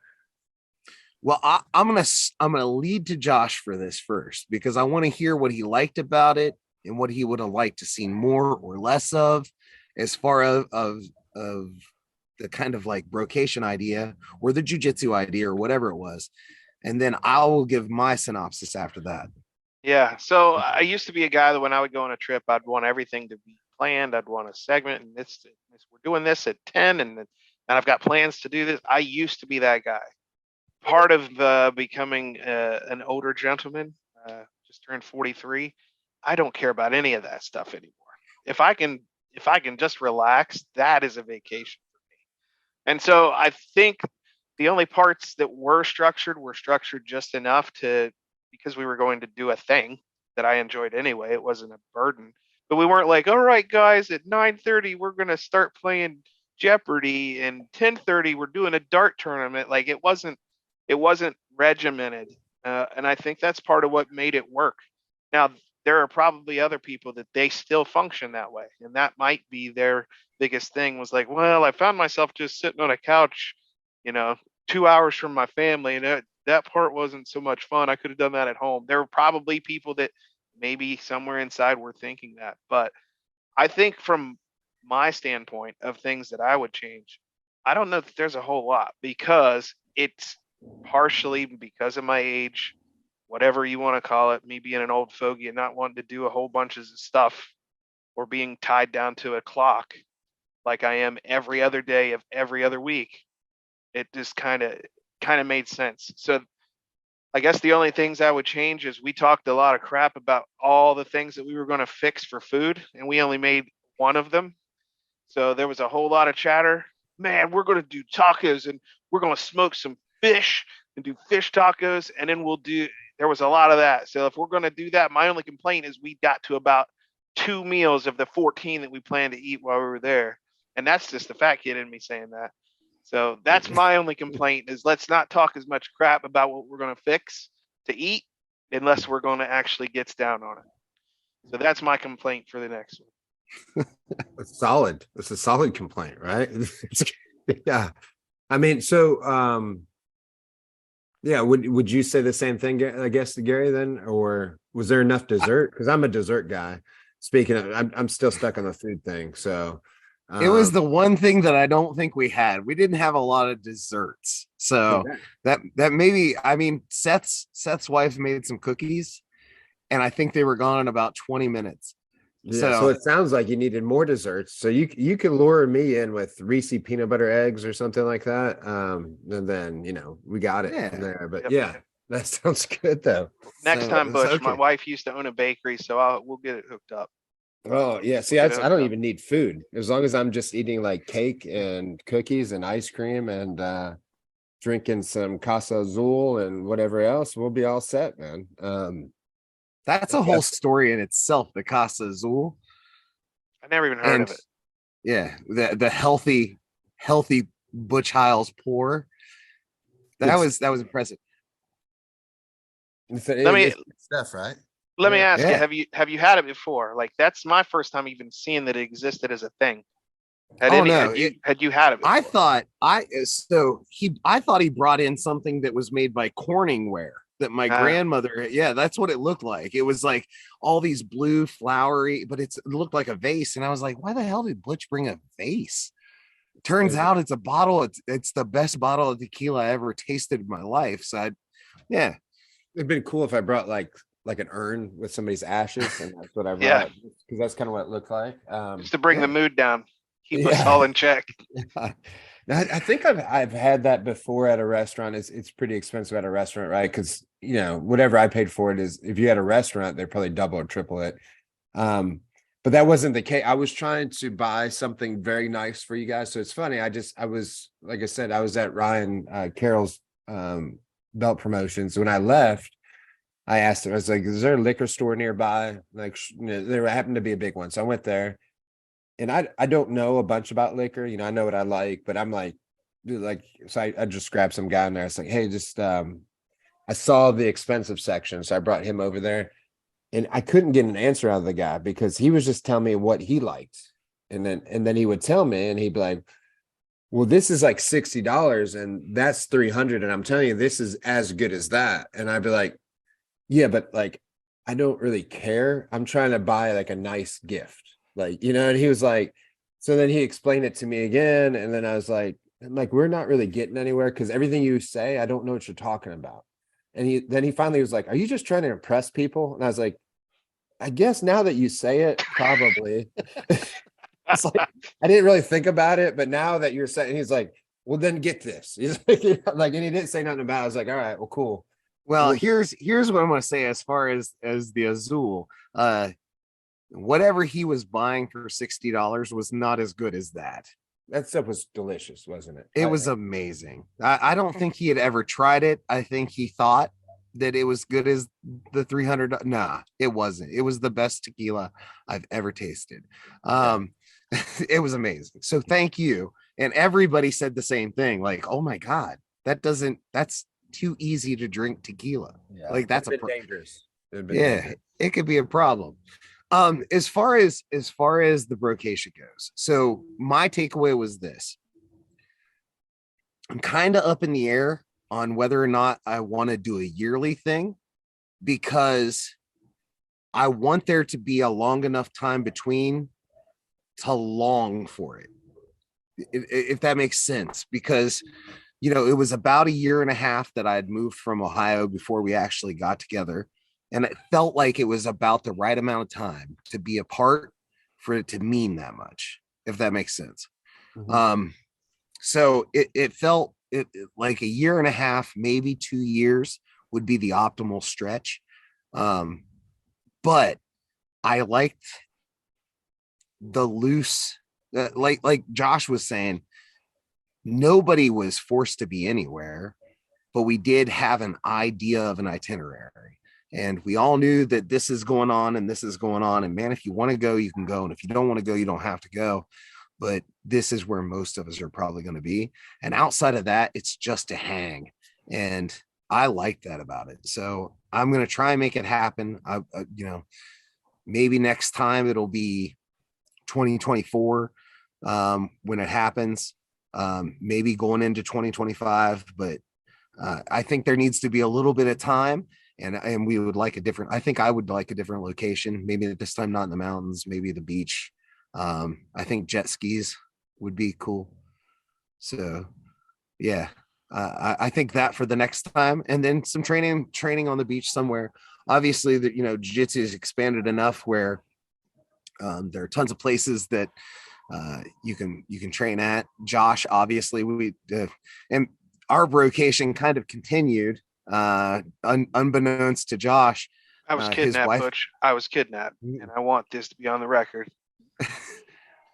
Well, I'm gonna lead to Josh for this first, because I want to hear what he liked about it and what he would have liked to see more or less of, as far of the kind of like Brocation idea or the jiu-jitsu idea or whatever it was. And then I will give my synopsis after that. Yeah. So I used to be a guy that when I would go on a trip, I'd want everything to be planned. I'd want a segment, and this we're doing this at 10, and I've got plans to do this. I used to be that guy. Part of becoming an older gentleman, just turned 43. I don't care about any of that stuff anymore. If I can just relax, that is a vacation for me. And so I think the only parts that were structured just enough because we were going to do a thing that I enjoyed anyway. It wasn't a burden, but we weren't like, all right, guys, at 9:30 we're gonna start playing Jeopardy, and 10:30 we're doing a dart tournament. Like it wasn't regimented, and I think that's part of what made it work. Now there are probably other people that they still function that way, and that might be their biggest thing, was like, well, I found myself just sitting on a couch, 2 hours from my family, and that part wasn't so much fun. I could have done that at home. There were probably people that maybe somewhere inside were thinking that, but I think from my standpoint of things that I would change, I don't know that there's a whole lot, because it's partially because of my age, whatever you want to call it, me being an old fogey and not wanting to do a whole bunch of stuff or being tied down to a clock like I am every other day of every other week. It just kind of made sense. So I guess the only things I would change is we talked a lot of crap about all the things that we were going to fix for food, and we only made one of them. So there was a whole lot of chatter. Man, we're going to do tacos, and we're going to smoke some fish and do fish tacos, and then there was a lot of that. So if we're going to do that, my only complaint is we got to about 2 meals of the 14 that we planned to eat while we were there. And that's just the fat kid in me saying that. So that's my only complaint, is let's not talk as much crap about what we're going to fix to eat unless we're going to actually get down on it. So that's my complaint for the next one. It's solid. It's a solid complaint, right? Yeah. I mean, so yeah, would you say the same thing, I guess, to Gary then, or was there enough dessert? Because I'm a dessert guy. Speaking of, I'm still stuck on the food thing. So it was the one thing that I don't think we had. We didn't have a lot of desserts. So that maybe, I mean, Seth's wife made some cookies, and I think they were gone in about 20 minutes. Yeah, so it sounds like you needed more desserts. So you could lure me in with Reese peanut butter eggs or something like that. And then, we got it from there. But yeah, that sounds good though. Next time, Butch, okay. My wife used to own a bakery, so we'll get it hooked up. Oh yeah, see, I don't even need food as long as I'm just eating like cake and cookies and ice cream and drinking some Casa Azul and whatever else. We'll be all set, man. That's a whole story in itself, the Casa Azul. I never even heard of it. Yeah, the healthy Butch Hiles pour. That was impressive. Stuff, right? Let me ask you, have you had it before? Like, that's my first time even seeing that it existed as a thing. Had you had it before? I thought he brought in something that was made by Corningware that my grandmother, that's what it looked like. It was like all these blue flowery, but it looked like a vase. And I was like, why the hell did Butch bring a vase? Turns out it's a bottle. It's the best bottle of tequila I ever tasted in my life. So it'd been cool if I brought like an urn with somebody's ashes, and that's what I brought, because that's kind of what it looked like. Just to bring the mood down, keep us all in check. I think I've had that before at a restaurant. It's pretty expensive at a restaurant, right? Because whatever I paid for it is, if you had a restaurant, they're probably double or triple it. But that wasn't the case. I was trying to buy something very nice for you guys. So it's funny. I was, like I said, I was at Ryan Carroll's belt promotions. When I left, I asked him, I was like, is there a liquor store nearby? Like, there happened to be a big one. So I went there, and I don't know a bunch about liquor. I know what I like, but I'm like, dude, so I just grabbed some guy in there. I was like, hey, just, I saw the expensive section. So I brought him over there. And I couldn't get an answer out of the guy because he was just telling me what he liked. And then he would tell me, and he'd be like, well, this is like $60 and that's 300. And I'm telling you, this is as good as that. And I'd be like, yeah, but like, I don't really care. I'm trying to buy like a nice gift. Like, and he was like, so then he explained it to me again. And then I was like, we're not really getting anywhere because everything you say, I don't know what you're talking about. And he finally was like, are you just trying to impress people? And I was like, I guess now that you say it, probably. It's like, I didn't really think about it, but now that you're saying, he's like, well, then get this. He's like, and he didn't say nothing about it. I was like, all right, well, cool. Well, here's what I'm going to say as far as the Azul. Whatever he was buying for $60 was not as good as that. That stuff was delicious, wasn't it? It was amazing. I don't think he had ever tried it. I think he thought that it was good as the 300. Nah, it wasn't. It was the best tequila I've ever tasted. It was amazing. So thank you. And everybody said the same thing. Like, oh my God, that's too easy to drink tequila. Yeah. Like that's dangerous. Dangerous. It could be a problem. As far as the Brocation goes, so my takeaway was this: I'm kind of up in the air on whether or not I want to do a yearly thing, because I want there to be a long enough time between to long for it, if that makes sense. Because it was about a year and a half that I had moved from Ohio before we actually got together. And it felt like it was about the right amount of time to be apart for it to mean that much, if that makes sense. Mm-hmm. So it felt like a year and a half, maybe 2 years would be the optimal stretch. But I liked the loose, like Josh was saying, nobody was forced to be anywhere, but we did have an idea of an itinerary. And we all knew that this is going on and this is going on. And man, if you want to go, you can go. And if you don't want to go, you don't have to go. But this is where most of us are probably going to be. And outside of that, it's just a hang. And I like that about it. So I'm going to try and make it happen. Maybe next time it'll be 2024 when it happens. Maybe going into 2025. But I think there needs to be a little bit of time. And we would like I think I would like a different location. Maybe this time not in the mountains, maybe the beach. I think jet skis would be cool. So yeah, I think that for the next time, and then some training on the beach somewhere. Obviously that, jiu-jitsu is expanded enough where there are tons of places that you can train at. Josh, obviously and our Brocation kind of continued. Unbeknownst to Josh, I was kidnapped, Butch. I was kidnapped, and I want this to be on the record.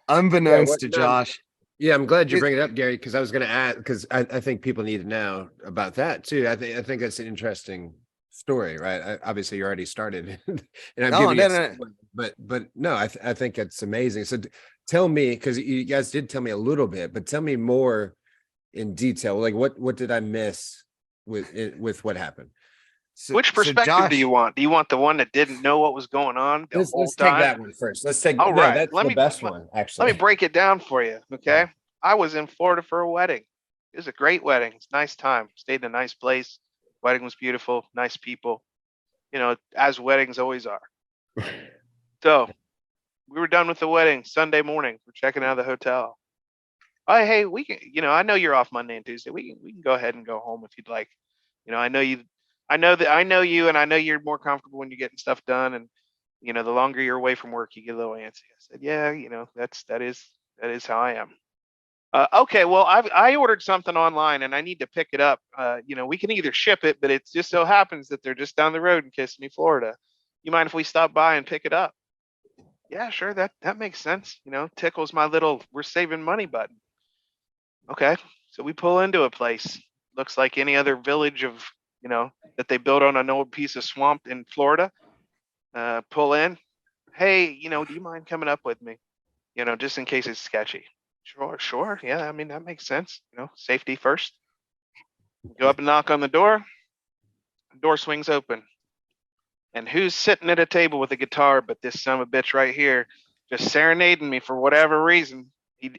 Unbeknownst to Josh. Yeah, I'm glad you bring it up, Gary, because I was going to add, because I think people need to know about that too. I think that's an interesting story, right? Obviously, you already started, and I'm giving it, but no, I think it's amazing. So tell me, because you guys did tell me a little bit, but tell me more in detail. Like what did I miss with what happened? So, which perspective Josh, do you want? Do you want the one that didn't know what was going on the whole let's time? Take that one first. Let's take. All right, that's the best one. Actually, let me break it down for you. Okay, I was in Florida for a wedding. It was a great wedding. It's a nice time. Stayed in a nice place. Wedding was beautiful. Nice people. As weddings always are. So we were done with the wedding Sunday morning. We're checking out of the hotel. Oh, hey, we can. I know you're off Monday and Tuesday. We can go ahead and go home if you'd like. I know you, and I know you're more comfortable when you're getting stuff done. And the longer you're away from work, you get a little antsy. I said, yeah, that is how I am. Okay, well, I ordered something online and I need to pick it up. We can either ship it, but it just so happens that they're just down the road in Kissimmee, Florida. You mind if we stop by and pick it up? Yeah, sure. That makes sense. Tickles my little we're saving money button. Okay, so we pull into a place. Looks like any other village that they built on an old piece of swamp in Florida. Pull in. Hey, do you mind coming up with me? Just in case it's sketchy. Sure. Yeah, I mean, that makes sense. Safety first. Go up and knock on the door. The door swings open. And who's sitting at a table with a guitar but this son of a bitch right here, just serenading me for whatever reason.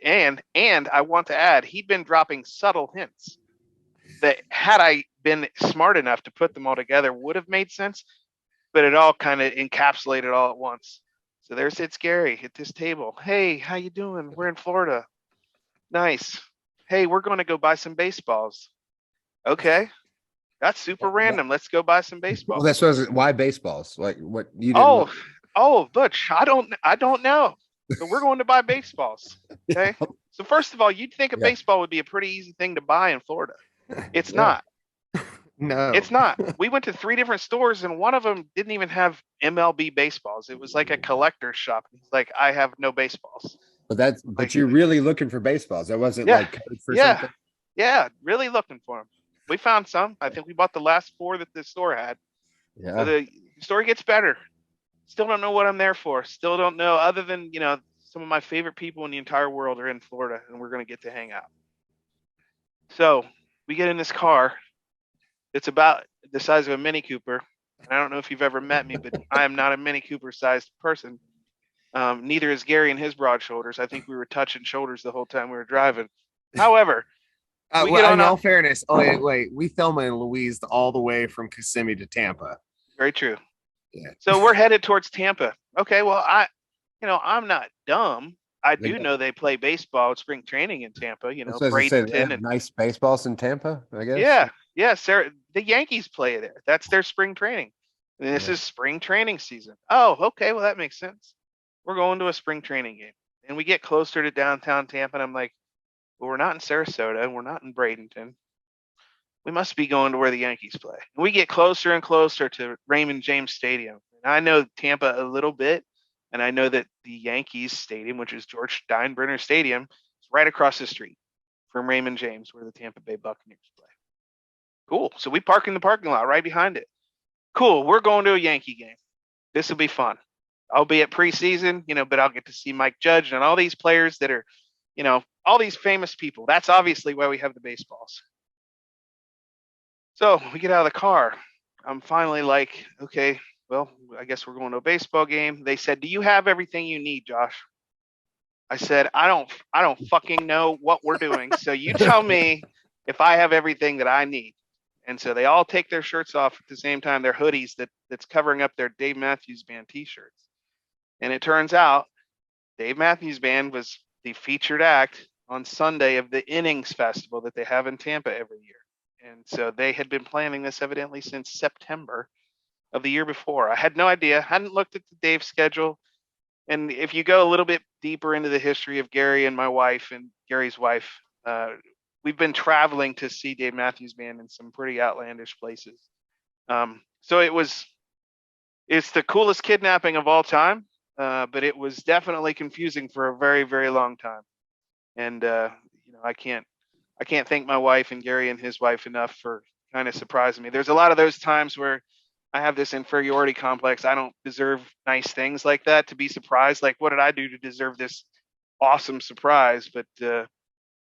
And I want to add, he'd been dropping subtle hints that had I been smart enough to put them all together would have made sense, but it all kind of encapsulated all at once. So there sits Gary at this table. Hey, how you doing? We're in Florida. Nice. Hey, we're going to go buy some baseballs. Okay. That's super random. Let's go buy some baseballs. Well, that's what why baseballs? Like what you didn't Butch, I don't know. But we're going to buy baseballs. Okay. So first of all, you'd think a baseball would be a pretty easy thing to buy in Florida. It's not. No, it's not. We went to 3 different stores and one of them didn't even have MLB baseballs. It was like a collector's shop. It's like, I have no baseballs. But you're really looking for baseballs. That wasn't like code for something. Yeah, really looking for them. We found some. I think we bought the last 4 that the store had. Yeah. So the story gets better. Still don't know what I'm there for. Still don't know, other than, some of my favorite people in the entire world are in Florida and we're going to get to hang out. So we get in this car. It's about the size of a Mini Cooper. I don't know if you've ever met me, but I am not a Mini Cooper sized person. Neither is Gary and his broad shoulders. I think we were touching shoulders the whole time we were driving. However, in all fairness, wait, we Thelma and Louise all the way from Kissimmee to Tampa. Very true. Yeah. So we're headed towards Tampa. Okay, well, I'm not dumb. I do know they play baseball at spring training in Tampa. Bradenton and nice baseballs in Tampa, I guess. Yeah. Sarah, the Yankees play there. That's their spring training. And this is spring training season. Oh, okay. Well, that makes sense. We're going to a spring training game, and we get closer to downtown Tampa, and I'm like, well, we're not in Sarasota, and we're not in Bradenton. We must be going to where the Yankees play. And we get closer and closer to Raymond James Stadium. And I know Tampa a little bit, and I know that the Yankees Stadium, which is George Steinbrenner Stadium, is right across the street from Raymond James, where the Tampa Bay Buccaneers play. Cool. So we park in the parking lot right behind it. Cool. We're going to a Yankee game. This will be fun. I'll be at preseason, but I'll get to see Mike Judge and all these players that are, all these famous people. That's obviously why we have the baseballs. So we get out of the car. I'm finally like, okay, well, I guess we're going to a baseball game. They said, do you have everything you need, Josh? I said, I don't fucking know what we're doing. So you tell me if I have everything that I need. And so they all take their shirts off at the same time, their hoodies that's covering up their Dave Matthews Band t-shirts. And it turns out Dave Matthews Band was the featured act on Sunday of the Innings Festival that they have in Tampa every year. And so they had been planning this evidently since September of the year before. I had no idea, hadn't looked at the Dave schedule. And if you go a little bit deeper into the history of Gary and my wife and Gary's wife, we've been traveling to see Dave Matthews Band in some pretty outlandish places. So it's the coolest kidnapping of all time, but it was definitely confusing for a very, very long time. And I can't thank my wife and Gary and his wife enough for kind of surprising me. There's a lot of those times where I have this inferiority complex. I don't deserve nice things like that, to be surprised. Like, what did I do to deserve this awesome surprise? But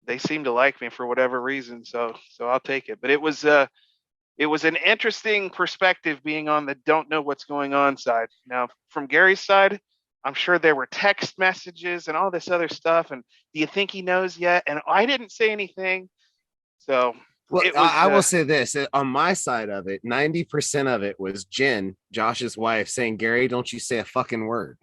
they seem to like me for whatever reason. So I'll take it. But it was an interesting perspective being on the don't know what's going on side. Now, from Gary's side, I'm sure there were text messages and all this other stuff. And do you think he knows yet? And I didn't say anything. So well, I will say this on my side of it, 90% of it was Jen, Josh's wife, saying, Gary, don't you say a fucking word.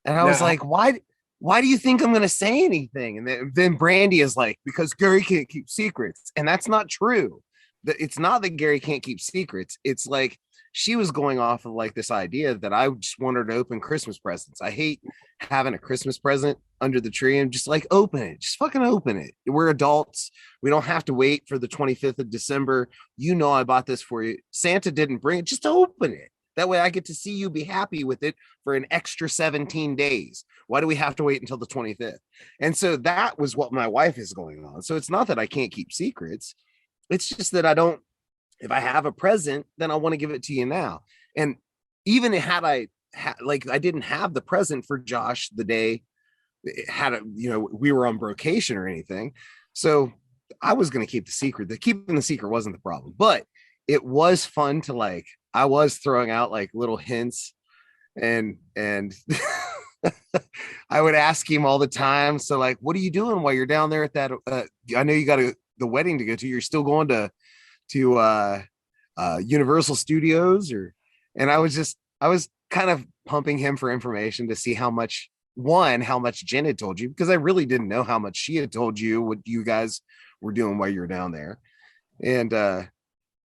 And I was like, why do you think I'm going to say anything? And then Brandy is like, because Gary can't keep secrets. And that's not true. it's not that Gary can't keep secrets. It's like she was going off of like this idea that I just want her to open Christmas presents. I hate having a Christmas present under the tree and just like open it. Just fucking open it. We're adults. We don't have to wait for the 25th of December. You know, I bought this for you. Santa didn't bring it. Just open it. That way I get to see you be happy with it for an extra 17 days. Why do we have to wait until the 25th? And so that was what my wife is going on. So it's not that I can't keep secrets. It's just that I don't, if I have a present, then I want to give it to you now. And even had I like, I didn't have the present for Josh the day we were on Brocation or anything. So I was going to keep the secret. Keeping the secret wasn't the problem, but it was fun to like, I was throwing out like little hints and I would ask him all the time. So like, what are you doing while you're down there at that? I know you got the wedding to go to. You're still going to Universal Studios and I was kind of pumping him for information to see how much Jen had told you, because I really didn't know how much she had told you what you guys were doing while you were down there. And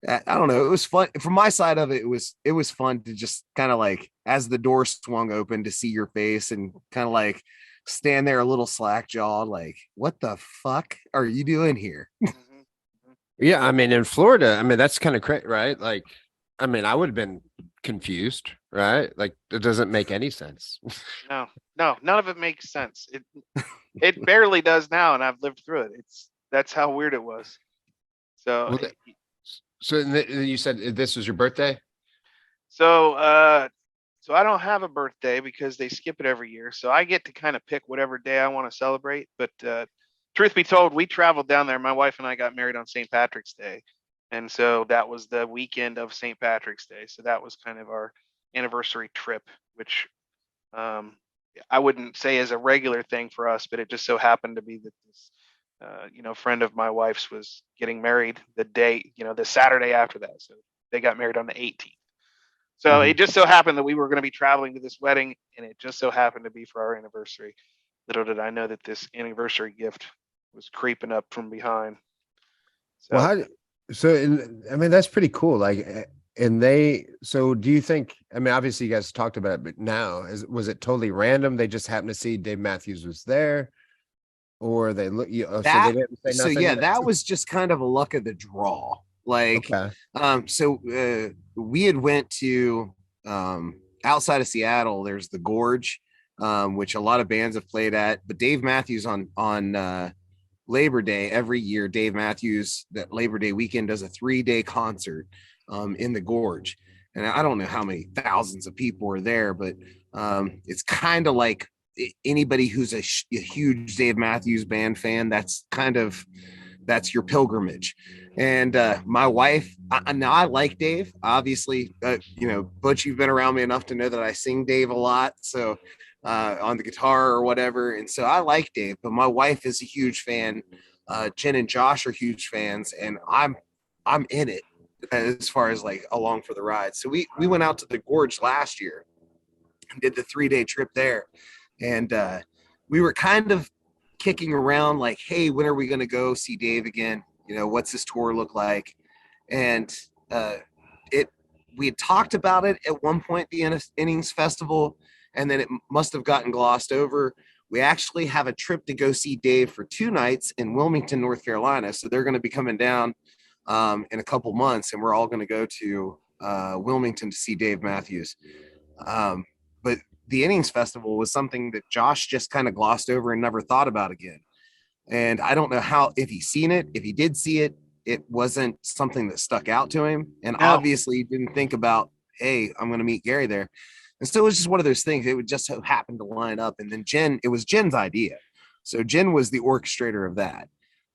I don't know, it was fun from my side of it. It was fun to just kind of like, as the door swung open, to see your face and kind of like stand there a little slack jawed, like, what the fuck are you doing here? Yeah, I mean, in Florida, I mean, that's kind of crazy, right? Like, I mean, I would have been confused, right? Like, it doesn't make any sense. No, none of it makes sense. It barely does now, and I've lived through it. That's how weird it was. So, Well, so you said this was your birthday? So I don't have a birthday because they skip it every year. So I get to kind of pick whatever day I want to celebrate. But truth be told, we traveled down there. My wife and I got married on St. Patrick's Day. And so that was the weekend of St. Patrick's Day. So that was kind of our anniversary trip, which I wouldn't say is a regular thing for us, but it just so happened to be that this friend of my wife's was getting married the day, the Saturday after that. So they got married on the 18th. So It just so happened that we were going to be traveling to this wedding, and it just so happened to be for our anniversary. Little did I know that this anniversary gift was creeping up from behind. So, I mean, that's pretty cool. Like, so do you think, I mean, obviously you guys talked about it, but now was it totally random? They just happened to see Dave Matthews was there, or they look, so they didn't say nothing? So yeah, that was just kind of a luck of the draw. Like, okay. We had went to, outside of Seattle, there's the Gorge, which a lot of bands have played at, but Dave Matthews on Labor Day every year, Dave Matthews, that Labor Day weekend, does a 3-day concert in the Gorge. And I don't know how many thousands of people are there, but it's kind of like anybody who's a huge Dave Matthews Band fan, that's your pilgrimage. And my wife, I like Dave, obviously. Butch, you've been around me enough to know that I sing Dave a lot, so on the guitar or whatever, and so I like Dave, but my wife is a huge fan. Jen and Josh are huge fans, and I'm in it as far as like along for the ride. So we went out to the Gorge last year and did the 3-day trip there, and we were kind of kicking around like, hey, when are we going to go see Dave again? What's this tour look like? And we had talked about it at one point, the Innings Festival, and then it must have gotten glossed over. We actually have a trip to go see Dave for 2 nights in Wilmington, North Carolina. So they're going to be coming down in a couple months, and we're all going to go to Wilmington to see Dave Matthews. But the Innings Festival was something that Josh just kind of glossed over and never thought about again. And I don't know if he's seen it. If he did see it, it wasn't something that stuck out to him. And obviously he didn't think about, hey, I'm going to meet Gary there. And so it was just one of those things. It would just so happen to line up. And then it was Jen's idea. So Jen was the orchestrator of that.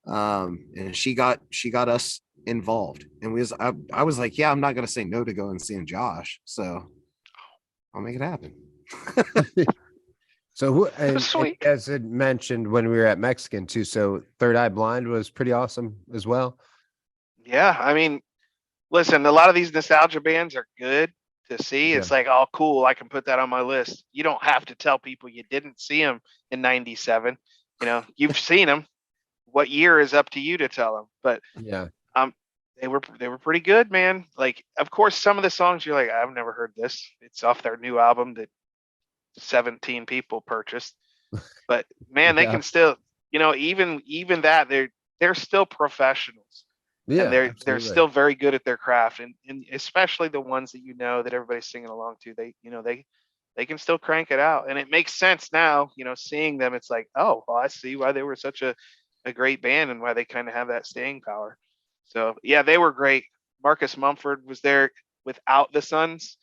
And she got us involved. And I was like, yeah, I'm not going to say no to going and seeing Josh. So I'll make it happen. So as it mentioned when we were at Mexican too, so Third Eye Blind was pretty awesome as well. Yeah, I mean, listen, a lot of these nostalgia bands are good to see. It's like, oh, cool, I can put that on my list. You don't have to tell people you didn't see them in '97. You've seen them. What year is up to you to tell them? But they were pretty good, man. Like, of course, some of the songs you're like, I've never heard this. It's off their new album that 17 people purchased. But man, they Yeah. can still, even that they're still professionals. Yeah, And they're absolutely. still very good at their craft, and especially the ones that everybody's singing along to. They can still crank it out, and it makes sense now. Seeing them, it's like, oh, well, I see why they were such a great band and why they kind of have that staying power. So yeah, they were great. Marcus Mumford was there without the Suns.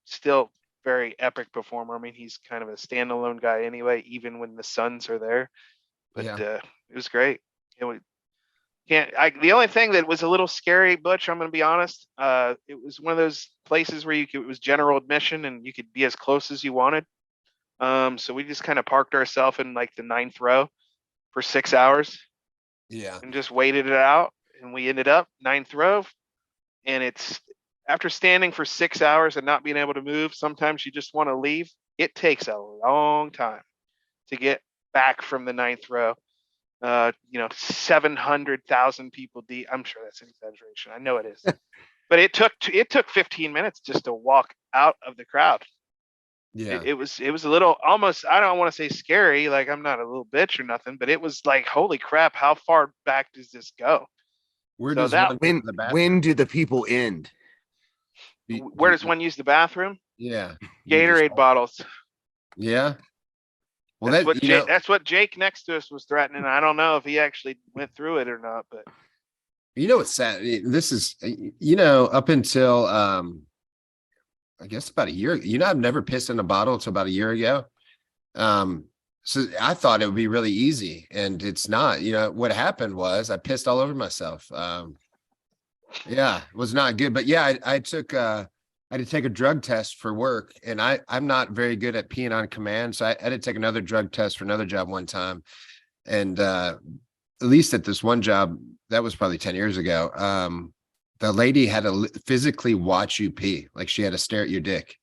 Still very epic performer. I mean, he's kind of a standalone guy anyway, even when the Suns are there. But it was great. The only thing that was a little scary, Butch, I'm going to be honest. It was one of those places where it was general admission and you could be as close as you wanted. So we just kind of parked ourselves in like the 9th row for 6 hours. Yeah. And just waited it out. And we ended up 9th row. And it's after standing for 6 hours and not being able to move, sometimes you just want to leave. It takes a long time to get back from the 9th row. 700,000 people deep. I'm sure that's an exaggeration. I know it is, but it took 15 minutes just to walk out of the crowd. Yeah. It was a little almost, I don't want to say scary, like I'm not a little bitch or nothing, but it was like, holy crap, how far back does this go? Where So does that- one go to the bathroom? When do the people end? Where does one use the bathroom? Yeah. Gatorade bottles. Yeah. Well, That's what Jake next to us was threatening. I don't know if he actually went through it or not, but what's sad? This is, up until I guess about a year. I've never pissed in a bottle until about a year ago. So I thought it would be really easy, and it's not. What happened was I pissed all over myself. Yeah, it was not good. But yeah, I took I had to take a drug test for work, and I'm not very good at peeing on command. So I had to take another drug test for another job one time. And at least at this one job, that was probably 10 years ago, the lady had to physically watch you pee. Like, she had to stare at your dick.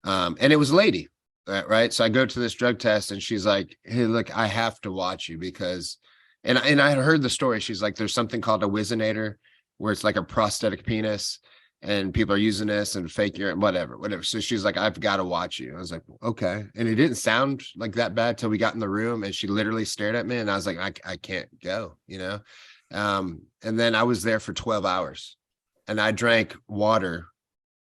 And it was a lady, right? So I go to this drug test and she's like, hey, look, I have to watch you because, and I had heard the story. She's like, there's something called a Wizinator, where it's like a prosthetic penis, and people are using this and fake urine, whatever. So she's like, I've got to watch you. I was like, okay. And it didn't sound like that bad till we got in the room, and she literally stared at me, and I was like, I can't go, and then I was there for 12 hours and I drank water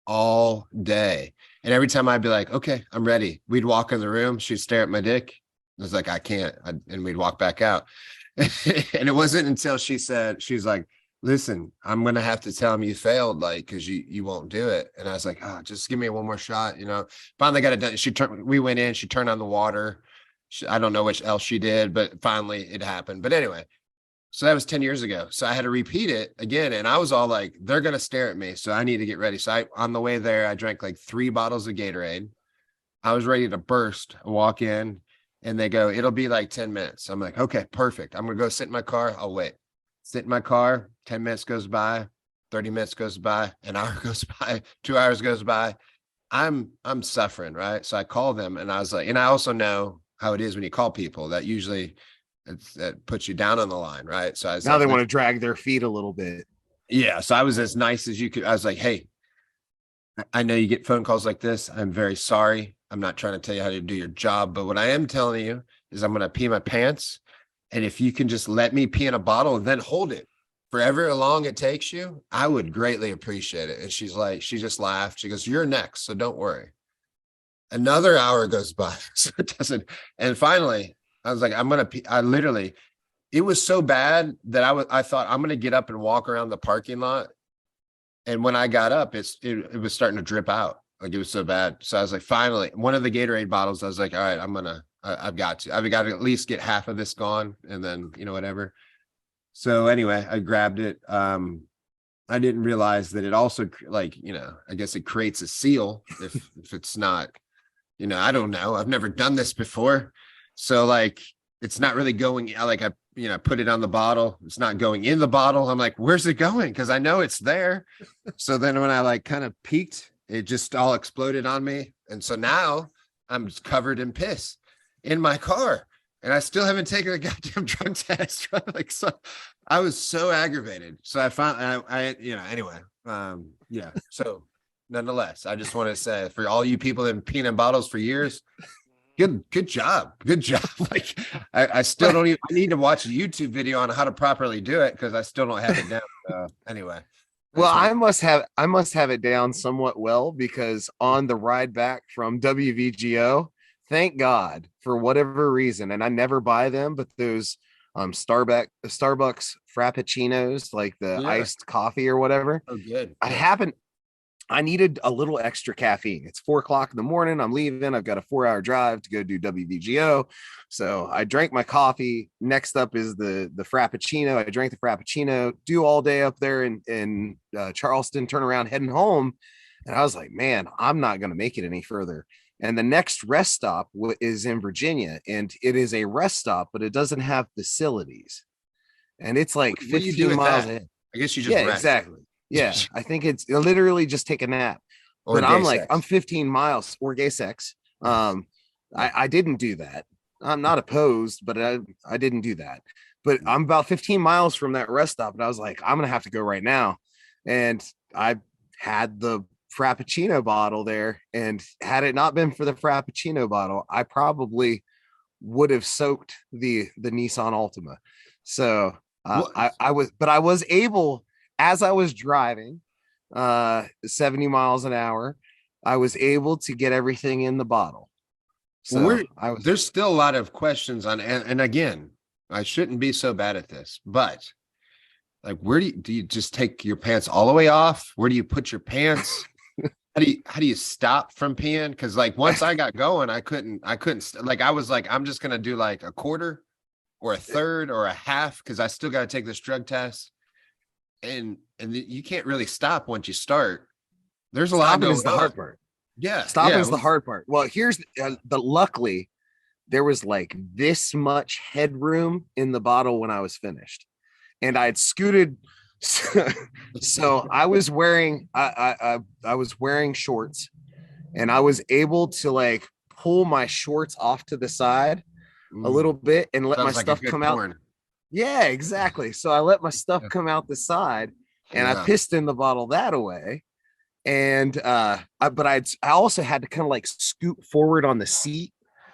all day. And every time I'd be like, okay, I'm ready, we'd walk in the room, she'd stare at my dick. I was like, I can't. And we'd walk back out. And it wasn't until she's like, listen, I'm going to have to tell him you failed, like, cause you won't do it. And I was like, oh, just give me one more shot. Finally got it done. We went in, she turned on the water. I don't know which else she did, but finally it happened. But anyway, so that was 10 years ago. So I had to repeat it again. And I was all like, they're going to stare at me, so I need to get ready. So on the way there, I drank like 3 bottles of Gatorade. I was ready to burst. I walk in and they go, it'll be like 10 minutes. I'm like, okay, perfect. I'm going to go sit in my car. I'll wait. Sit in my car, 10 minutes goes by, 30 minutes goes by, an hour goes by, 2 hours goes by. I'm suffering, right? So I call them, and I was like, and I also know how it is when you call people, that usually that puts you down on the line, right? So I was now they want to drag their feet a little bit. Yeah. So I was as nice as you could. I was like, hey, I know you get phone calls like this. I'm very sorry. I'm not trying to tell you how to do your job, but what I am telling you is I'm going to pee my pants. And if you can just let me pee in a bottle and then hold it for however long it takes you, I would greatly appreciate it. And she's like, she just laughed. She goes, you're next, so don't worry. Another hour goes by. So it doesn't. And finally, I was like, I'm going to pee. It was so bad that I thought I'm going to get up and walk around the parking lot. And when I got up, it was starting to drip out. Like, it was so bad. So I was like, finally, one of the Gatorade bottles, I was like, all right, I've got to at least get half of this gone, and then, whatever. So anyway, I grabbed it. I didn't realize that it also, like, I guess it creates a seal if it's not, I don't know. I've never done this before. So, like, it's not really going, like, I put it on the bottle. It's not going in the bottle. I'm like, where's it going? Cause I know it's there. So then when I like kind of peeked, it just all exploded on me. And so now I'm covered in piss in my car. and I still haven't taken a goddamn drug test. Right? Like, so I was so aggravated. So I found, anyway, yeah. So nonetheless, I just want to say for all you people that have been peeing in bottles for years, good job. Like I still don't even, I need to watch a YouTube video on how to properly do it because I still don't have it down. Anyway. Well, I must have it down somewhat well, because on the ride back from WVGO, thank God for whatever reason, and I never buy them, but those Starbucks Frappuccinos, like the iced coffee or whatever. Oh, good. I needed a little extra caffeine. It's 4:00 in the morning. I'm leaving. I've got a 4-hour drive to go do WVGO. So I drank my coffee. Next up is the Frappuccino. I drank the Frappuccino, do all day up there in Charleston, turn around, heading home. And I was like, man, I'm not going to make it any further. And the next rest stop is in Virginia, and it is a rest stop, but it doesn't have facilities. And it's like 15 miles ahead. I guess you just rest. Exactly. Yeah, I think it's literally just take a nap. But I'm like, I'm 15 miles or gay sex. I didn't do that. I'm not opposed, but I didn't do that. But I'm about 15 miles from that rest stop, and I was like, I'm gonna have to go right now. And I had the Frappuccino bottle there, and had it not been for the Frappuccino bottle, I probably would have soaked the Nissan Altima. So I was able, as I was driving 70 miles an hour, I was able to get everything in the bottle. So there's still a lot of questions on, and again, I shouldn't be so bad at this, but like, where do you just take your pants all the way off? Where do you put your pants? How do you stop from peeing? Because like once I got going, I couldn't like, I was like, I'm just gonna do like a quarter or a third or a half, because I still got to take this drug test. And you can't really stop once you start. There's a lot of the hard part. Yeah, stopping is the hard part. Well, here's luckily there was like this much headroom in the bottle when I was finished, and I had scooted. So I was wearing I was wearing shorts, and I was able to like pull my shorts off to the side a little bit and let my stuff come out. Yeah, exactly. So I let my stuff come out the side, and I pissed in the bottle that away. And I also had to kind of like scoot forward on the seat.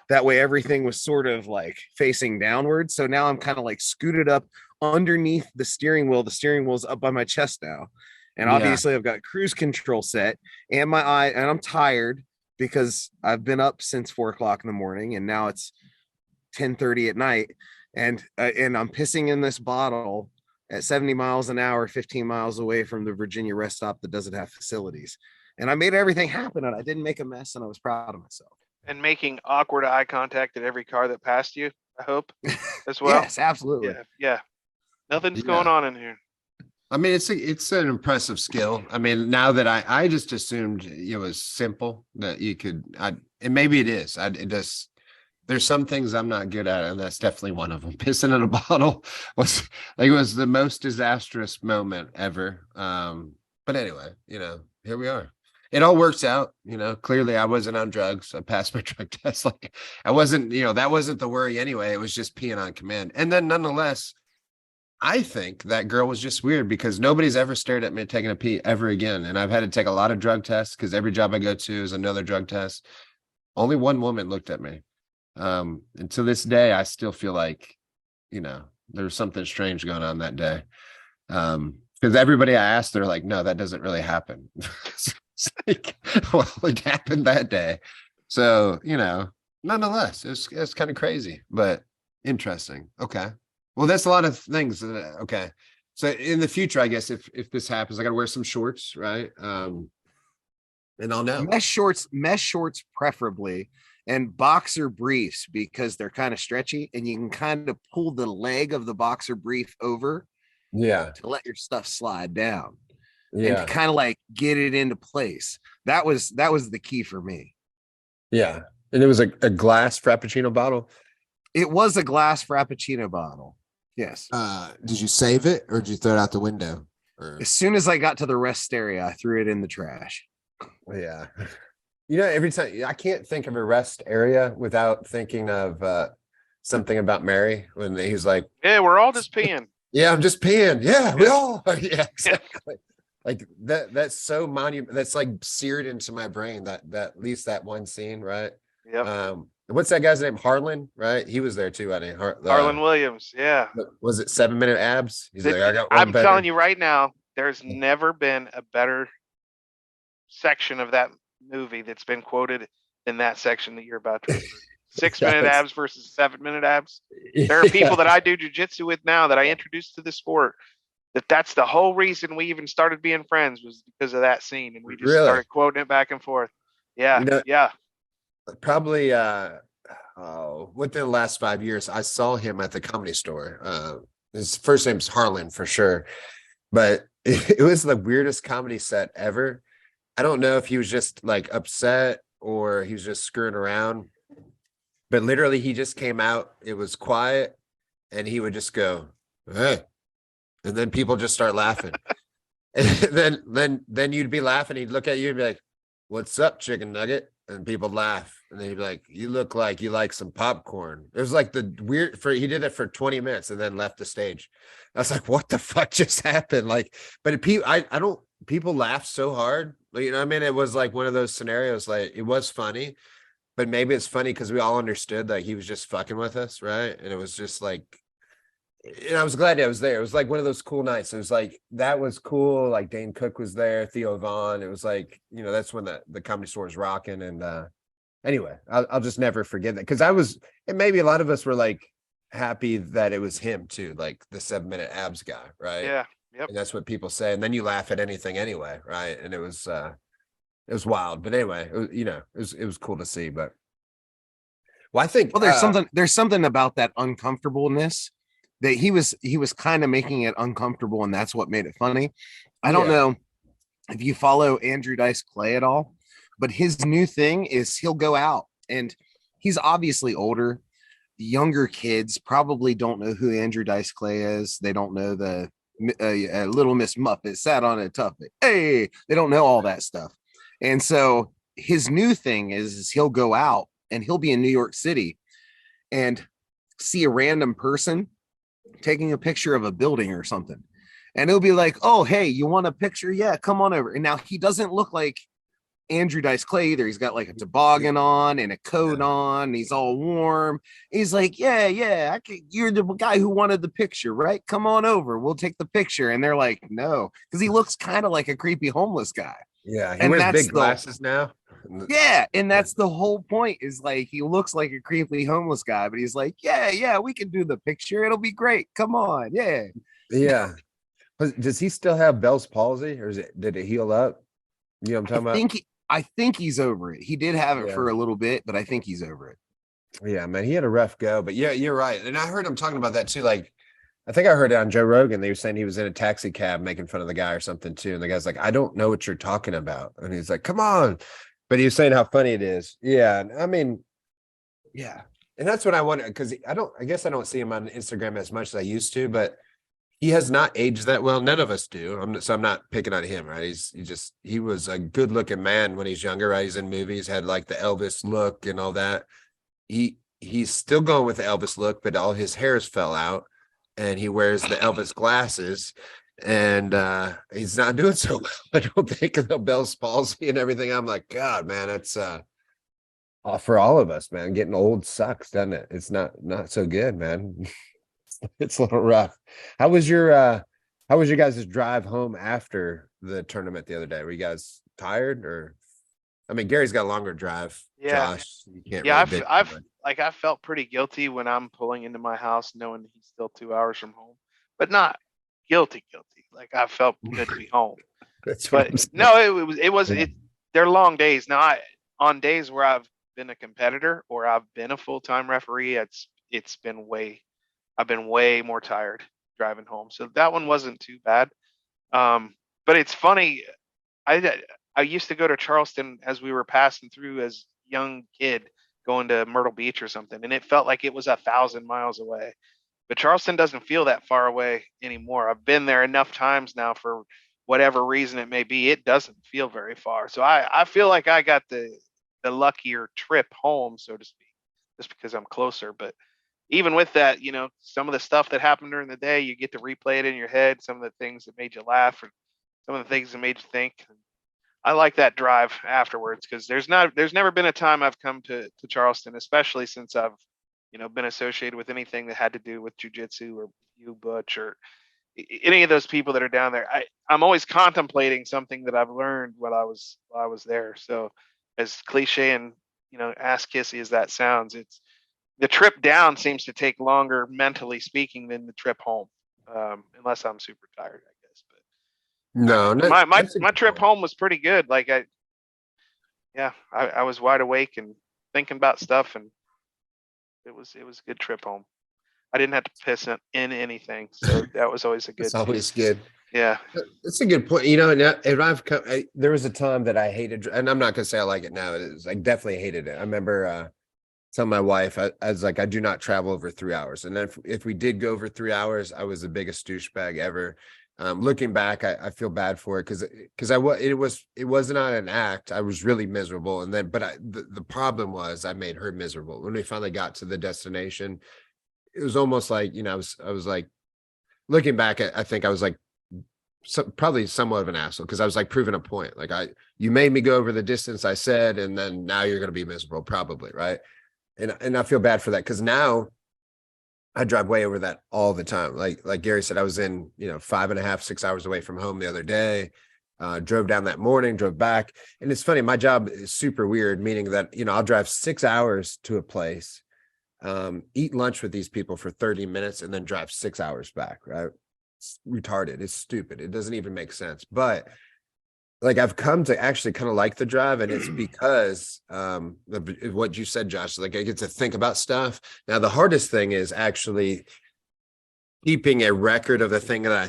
That way everything was sort of like facing downward. So now I'm kind of like scooted up underneath the steering wheel. The steering wheel's up by my chest now. And obviously I've got cruise control set, and and I'm tired because I've been up since 4:00 in the morning, and now it's 10:30 at night. And I'm pissing in this bottle at 70 miles an hour, 15 miles away from the Virginia rest stop that doesn't have facilities. And I made everything happen, and I didn't make a mess, and I was proud of myself. And making awkward eye contact at every car that passed you, I hope, as well. Yes, absolutely. Yeah. Nothing's going on in here. I mean, it's an impressive skill. I mean, now that I just assumed it was simple, that you could, and maybe it is. There's some things I'm not good at, and that's definitely one of them. Pissing in a bottle was the most disastrous moment ever. But anyway, here we are. It all works out. Clearly I wasn't on drugs. I passed my drug test. Like I wasn't, that wasn't the worry anyway. It was just peeing on command. And then nonetheless, I think that girl was just weird, because nobody's ever stared at me taking a pee ever again. And I've had to take a lot of drug tests, because every job I go to is another drug test. Only one woman looked at me. And to this day, I still feel like, there was something strange going on that day. Because everybody I asked, they're like, no, that doesn't really happen. It's like, well, it happened that day. So, nonetheless, it's kind of crazy, but interesting. Okay. Well, that's a lot of things. Okay. So in the future, I guess if this happens, I got to wear some shorts, right? And I'll know. Mesh shorts preferably, and boxer briefs, because they're kind of stretchy, and you can kind of pull the leg of the boxer brief over to let your stuff slide down and to kind of like get it into place. That was the key for me. Yeah. And it was a glass Frappuccino bottle. It was a glass Frappuccino bottle. Yes. Did you save it, or did you throw it out the window? As soon as I got to the rest area, I threw it in the trash. Yeah. Every time, I can't think of a rest area without thinking of something about Mary when he's like, Yeah, we're all just peeing. yeah, I'm just peeing. Yeah, we Yeah. all are. Yeah, exactly. Like that's so that's like seared into my brain, that at least that one scene, right? Yep. What's that guy's name? Harlan, right? He was there too, I think. Harlan Williams. Yeah. Was it 7 Minute Abs? He's like, I got one I'm better. telling you right now, there's never been a better section of that movie that's been quoted than that section that you're about to refer to. 6 minute abs versus 7 minute abs. There are people that I do jujitsu with now that I introduced to the sport. That's the whole reason we even started being friends, was because of that scene, and we just started quoting it back and forth. Yeah, yeah. Probably within the last 5 years, I saw him at the Comedy Store. His first name's Harlan for sure, but it was the weirdest comedy set ever. I don't know if he was just like upset or he was just screwing around, but literally he just came out. It was quiet, and he would just go, "Hey," and then people just start laughing. And then you'd be laughing. He'd look at you and be like, "What's up, chicken nugget?" And people laugh. And then he'd be like, "You look like you like some popcorn." It was like the weird he did it for 20 minutes and then left the stage. I was like, what the fuck just happened? Like, but people laughed so hard. You know what I mean? It was like one of those scenarios, like it was funny, but maybe it's funny because we all understood that he was just fucking with us, right? And it was just like, and I was glad I was there. It was like one of those cool nights. It was like, that was cool. Like Dane Cook was there, Theo Vaughn. It was like, that's when the Comedy Store was rocking. And anyway, I'll just never forget that. Cause and maybe a lot of us were like happy that it was him too, like the 7 minute abs guy. Right. Yeah. Yep. And that's what people say. And then you laugh at anything anyway. Right. And it was wild, but anyway, it was cool to see, but I think, there's something about that uncomfortableness that he was kind of making it uncomfortable, and that's what made it funny. I don't know if you follow Andrew Dice Clay at all, but his new thing is he'll go out, and he's obviously older. The younger kids probably don't know who Andrew Dice Clay is. They don't know the Little Miss Muffet sat on a tuffet. Hey, they don't know all that stuff. And so his new thing is he'll go out and he'll be in New York City and see a random person taking a picture of a building or something. And it'll be like, "Oh, hey, you want a picture? Yeah, come on over." And now he doesn't look like Andrew Dice Clay either. He's got like a toboggan on and a coat on. And he's all warm. He's like, yeah, you're the guy who wanted the picture, right? Come on over. We'll take the picture. And they're like, no, because he looks kind of like a creepy homeless guy. Yeah, he wears big glasses now. Yeah, and that's the whole point, is like he looks like a creepy homeless guy, but he's like, yeah, we can do the picture. It'll be great. Come on, yeah. Yeah. Does he still have Bell's palsy, or did it heal up? You know what I'm talking about? I think he's over it. He did have it for a little bit, but I think he's over it. Yeah, man, he had a rough go, but yeah, you're right. And I heard him talking about that too. Like, I think I heard it on Joe Rogan. They were saying he was in a taxi cab making fun of the guy or something too. And the guy's like, "I don't know what you're talking about." And he's like, "Come on." But he was saying how funny it is. Yeah. I mean, yeah. And that's what I want, because I guess I don't see him on Instagram as much as I used to, but he has not aged that well. None of us do. I'm not picking on him, right? He was a good looking man when he's younger, right? He's in movies, had like the Elvis look and all that. He's still going with the Elvis look, but all his hairs fell out, and he wears the Elvis glasses, and he's not doing so well. I don't think, of the Bell's palsy and everything. I'm like, God, man, it's for all of us, man. Getting old sucks, doesn't it? It's not so good, man. It's a little rough. How was your guys' drive home after the tournament the other day? Were you guys tired, or? I mean, Gary's got a longer drive. Yeah. Josh, you can't. Yeah, really I felt pretty guilty when I'm pulling into my house knowing that he's still 2 hours from home, but not guilty. Like, I felt good to be home. That's what But no, they're long days. Now, on days where I've been a competitor or I've been a full-time referee, I've been way more tired driving home. So that one wasn't too bad. But it's funny. I used to go to Charleston as we were passing through as a young kid, going to Myrtle Beach or something, and it felt like it was 1,000 miles away. But Charleston doesn't feel that far away anymore. I've been there enough times now, for whatever reason it may be. It doesn't feel very far. So I feel like I got the luckier trip home, so to speak, just because I'm closer. But even with that, some of the stuff that happened during the day, you get to replay it in your head. Some of the things that made you laugh, or some of the things that made you think. I like that drive afterwards, because there's never been a time I've come to Charleston, especially since I've been associated with anything that had to do with jujitsu, or you, Butch, or any of those people that are down there. I'm always contemplating something that I've learned while I was there. So, as cliche and ass kissy as that sounds, it's the trip down seems to take longer, mentally speaking, than the trip home, unless I'm super tired, I guess. No, My trip home was pretty good. Like I was wide awake and thinking about stuff, and it was a good trip home. I didn't have to piss in anything, so that was always a good. It's always good. Yeah, that's a good point. And I've come. There was a time that I hated, and I'm not gonna say I like it now. I definitely hated it. I remember telling my wife, I was like, I do not travel over 3 hours, and then if we did go over 3 hours, I was the biggest douchebag ever. Looking back, I feel bad for it, because it was not an act. I was really miserable, and then the problem was I made her miserable. When we finally got to the destination, it was almost like I was like, looking back, I think I was like probably somewhat of an asshole, because I was like proving a point. Like you made me go over the distance I said, and then now you're going to be miserable, probably, right? And I feel bad for that, because now I drive way over that all the time. Like Gary said, I was in, 5.5, 6 hours away from home the other day, drove down that morning, drove back. And it's funny, my job is super weird, meaning that, I'll drive 6 hours to a place, eat lunch with these people for 30 minutes, and then drive 6 hours back, right? It's retarded. It's stupid. It doesn't even make sense. But like, I've come to actually kind of like the drive, and it's because of what you said, Josh. Like, I get to think about stuff. Now, the hardest thing is actually keeping a record of the things that I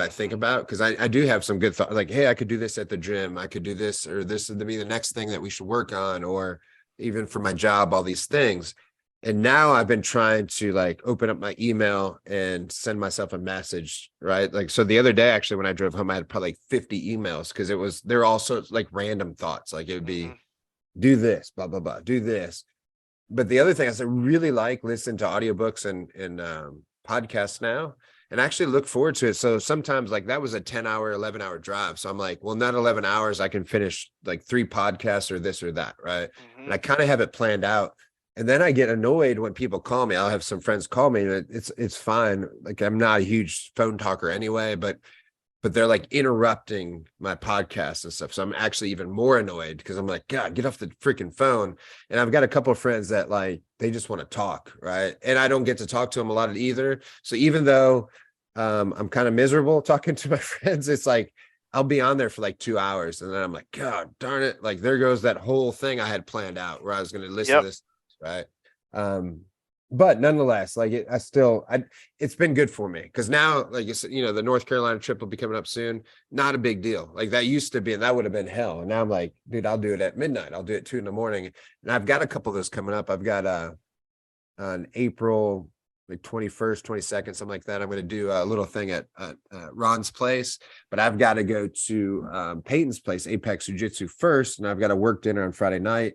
think about, because I do have some good thoughts. Like, hey, I could do this at the gym. I could do this, or this would be the next thing that we should work on, or even for my job, all these things. And now I've been trying to like open up my email and send myself a message, right? Like, so the other day, actually, when I drove home, I had probably like 50 emails, because they're all sorts like random thoughts. Like, it would be, do this, blah, blah, blah, do this. But the other thing is, I really like listening to audiobooks and podcasts now, and actually look forward to it. So sometimes, like, that was a 10-hour, 11-hour drive. So I'm like, well, not 11 hours, I can finish like 3 podcasts or this or that, right? And I kind of have it planned out. And then I get annoyed when people call me. I'll have some friends call me, and it's fine. Like, I'm not a huge phone talker anyway, but they're like interrupting my podcast and stuff. So I'm actually even more annoyed, because I'm like, God, get off the freaking phone. And I've got a couple of friends that like, they just want to talk, right? And I don't get to talk to them a lot either. So even though I'm kind of miserable talking to my friends, it's like, I'll be on there for like 2 hours, and then I'm like, God darn it. Like, there goes that whole thing I had planned out where I was going to listen to this. Right. But nonetheless, like, it's been good for me, because now, like you said, the North Carolina trip will be coming up soon. Not a big deal. Like, that used to be, and that would have been hell. And now I'm like, dude, I'll do it at midnight. I'll do it 2 in the morning. And I've got a couple of those coming up. I've got on April like 21st, 22nd, something like that. I'm going to do a little thing at Ron's place, but I've got to go to Peyton's place, Apex Jiu-Jitsu, first, and I've got a work dinner on Friday night.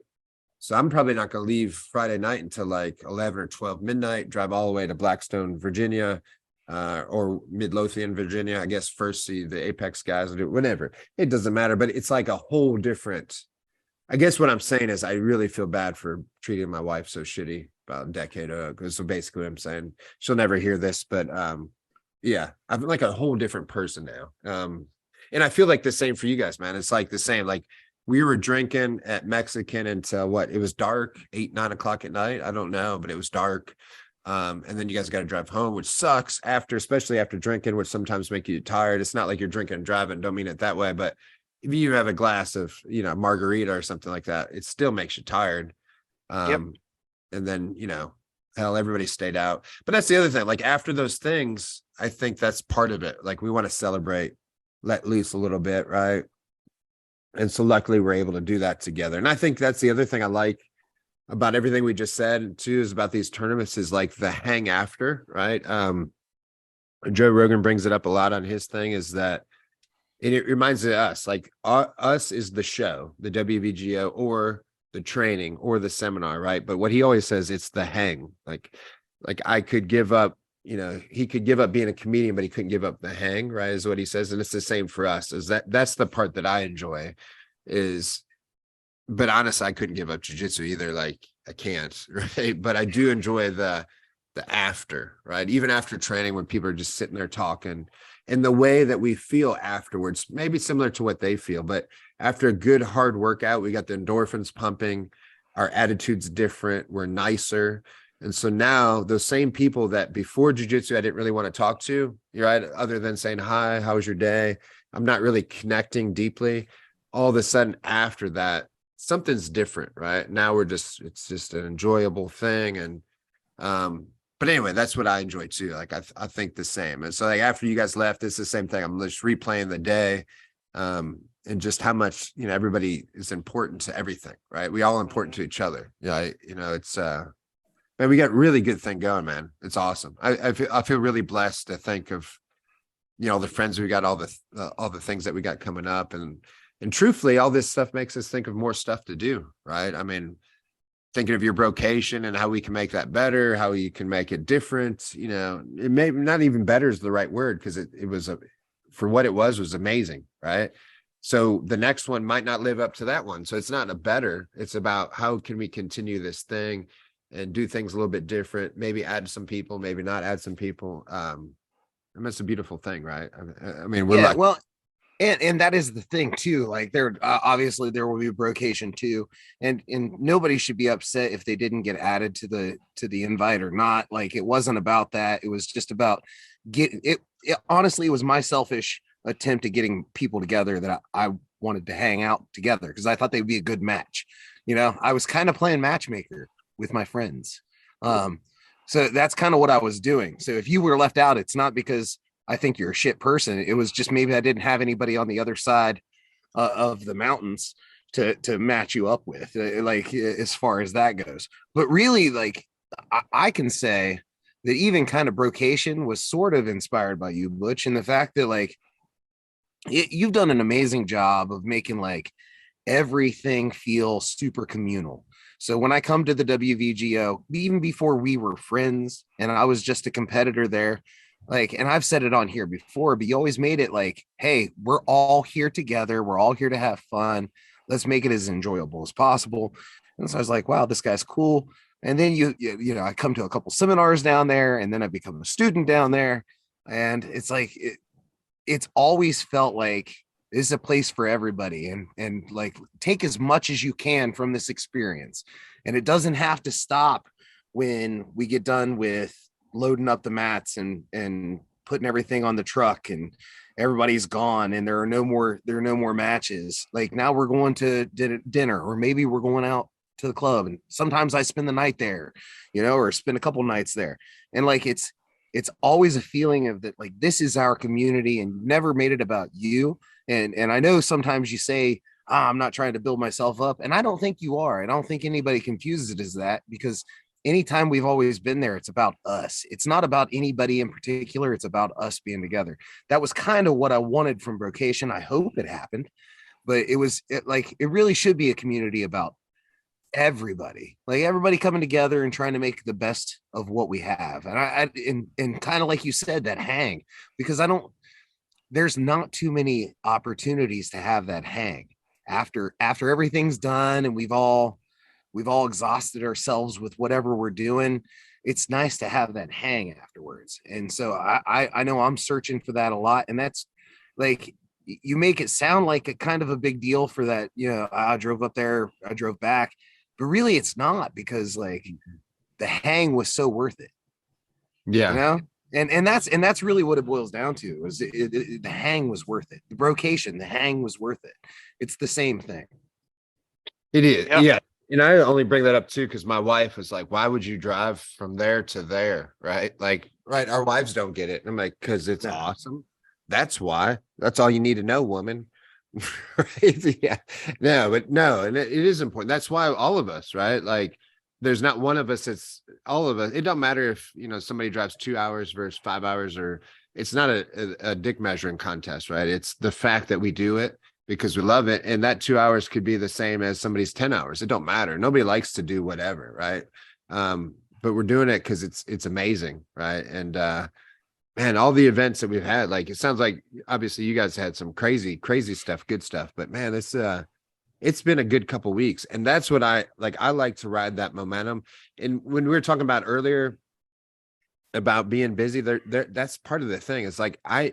So I'm probably not going to leave Friday night until like 11 or 12 midnight, drive all the way to Blackstone, Virginia, or Midlothian, Virginia. I guess first see the Apex guys, or do whatever. It doesn't matter, but it's like a whole different. I guess what I'm saying is, I really feel bad for treating my wife so shitty about a decade ago. So basically what I'm saying, she'll never hear this, but yeah, I'm like a whole different person now. And I feel like the same for you guys, man. It's like the same, like, we were drinking at Mexican until it was dark, 8, 9 o'clock at night. I don't know, but it was dark. And then you guys got to drive home, which sucks especially after drinking, which sometimes make you tired. It's not like you're drinking and driving. Don't mean it that way. But if you have a glass of, margarita or something like that, it still makes you tired. And then, hell, everybody stayed out. But that's the other thing. Like, after those things, I think that's part of it. Like, we want to celebrate, let loose a little bit, right? And so luckily we're able to do that together. And I think that's the other thing I like about everything we just said too, is about these tournaments, is like the hang after, right? Joe Rogan brings it up a lot on his thing, is that it reminds us, like, us is the show, the WVGO, or the training, or the seminar, right? But what he always says, it's the hang. Like, like I could give up, he could give up being a comedian, but he couldn't give up the hang, right? Is what he says. And it's the same for us. That's the part that I enjoy but honestly, I couldn't give up jujitsu either. Like I can't, right? But I do enjoy the after, right? Even after training, when people are just sitting there talking, and the way that we feel afterwards, maybe similar to what they feel, but after a good hard workout, we got the endorphins pumping, our attitude's different, we're nicer. And so now those same people that before jujitsu I didn't really want to talk to, right? Other than saying, hi, how was your day? I'm not really connecting deeply. All of a sudden after that, something's different, right? Now it's just an enjoyable thing. And but anyway, that's what I enjoy too. Like I think the same. And so like after you guys left, it's the same thing. I'm just replaying the day, and just how much, everybody is important to everything, right? We all important to each other. Yeah. It's man, we got really good thing going, man. It's awesome. I feel really blessed to think of, the friends we got, all the things that we got coming up. And truthfully, all this stuff makes us think of more stuff to do, right? I mean, thinking of your Brocation and how we can make that better, how you can make it different. It may not even better is the right word, because it was for what it was amazing, right? So the next one might not live up to that one. So it's not a better, it's about how can we continue this thing and do things a little bit different, maybe add some people, maybe not add some people. And that's a beautiful thing, right? I mean, we're lucky. Well, and that is the thing too. Like there, obviously there will be Brocation too, and nobody should be upset if they didn't get added to the invite or not. Like it wasn't about that. It was just about honestly, it was my selfish attempt at getting people together that I wanted to hang out together because I thought they'd be a good match. I was kind of playing matchmaker with my friends. So that's kind of what I was doing. So if you were left out, it's not because I think you're a shit person. It was just maybe I didn't have anybody on the other side of the mountains to match you up with, like as far as that goes. But really, like I can say that even kind of Brocation was sort of inspired by you, Butch, and the fact that like you've done an amazing job of making like everything feel super communal. So when I come to the WVGO, even before we were friends and I was just a competitor there, like, and I've said it on here before, but you always made it like, hey, we're all here together. We're all here to have fun. Let's make it as enjoyable as possible. And so I was like, wow, this guy's cool. And then I come to a couple seminars down there, and then I become a student down there. And it's like, it's always felt like this is a place for everybody, and like take as much as you can from this experience. And it doesn't have to stop when we get done with loading up the mats and putting everything on the truck and everybody's gone and there are no more matches. Like now we're going to dinner, or maybe we're going out to the club, and sometimes I spend the night there, or spend a couple nights there. And like it's always a feeling of that, like this is our community, and you've never made it about you. And I know sometimes you say, I'm not trying to build myself up, and I don't think you are. I don't think anybody confuses it as that, because anytime we've always been there, it's about us. It's not about anybody in particular. It's about us being together. That was kind of what I wanted from Brocation. I hope it happened, but it really should be a community about everybody, like everybody coming together and trying to make the best of what we have. And kind of like you said, that hang, because there's not too many opportunities to have that hang after everything's done and we've all exhausted ourselves with whatever we're doing. It's nice to have that hang afterwards. And so I know I'm searching for that a lot. And that's like, you make it sound like a kind of a big deal for that. I drove up there, I drove back, but really it's not, because like the hang was so worth it. Yeah. And that's really what it boils down to, is the hang was worth it. The Brocation, the hang was worth it. It's the same thing. It is. Yeah. And I only bring that up too because my wife was like, why would you drive from there to there? Right. Like, right. Our wives don't get it. And I'm like, because it's awesome. That's why. That's all you need to know, woman. Right. Yeah. No, but no. And it is important. That's why all of us, right? Like, there's not one of us. It's all of us. It don't matter if, somebody drives 2 hours versus 5 hours, or it's not a dick measuring contest, right? It's the fact that we do it because we love it. And that 2 hours could be the same as somebody's 10 hours. It don't matter. Nobody likes to do whatever. Right. but we're doing it because it's amazing, right? And man, all the events that we've had, like it sounds like obviously you guys had some crazy stuff, good stuff, but man, it's been a good couple weeks, and that's what I like to ride that momentum. And when we were talking about earlier about being busy, there that's part of the thing. It's like I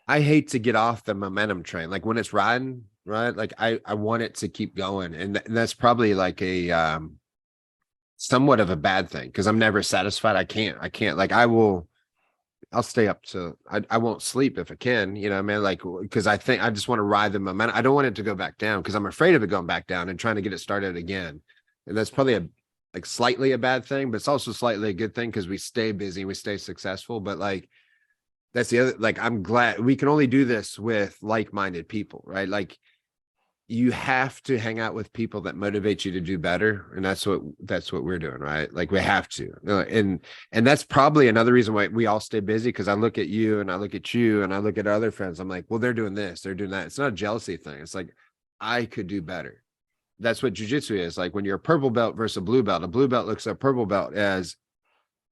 hate to get off the momentum train. Like when it's riding, right? Like I want it to keep going, and that's probably like a somewhat of a bad thing because I'm never satisfied. I can't like I'll stay up to I won't sleep if I can, you know what I mean? Like, because I think I just want to ride the momentum. I don't want it to go back down because I'm afraid of it going back down and trying to get it started again. And that's probably like slightly a bad thing, but it's also slightly a good thing because we stay busy, we stay successful. But like, that's the other, like, I'm glad we can only do this with like-minded people, right? Like, you have to hang out with people that motivate you to do better, and that's what we're doing, right? Like we have to, and that's probably another reason why we all stay busy, because I look at you and I look at you and I look at other friends, I'm like, well, they're doing this, they're doing that. It's not a jealousy thing. It's like, I could do better. That's what jiu-jitsu is. Like when you're a purple belt versus a blue belt looks at a purple belt as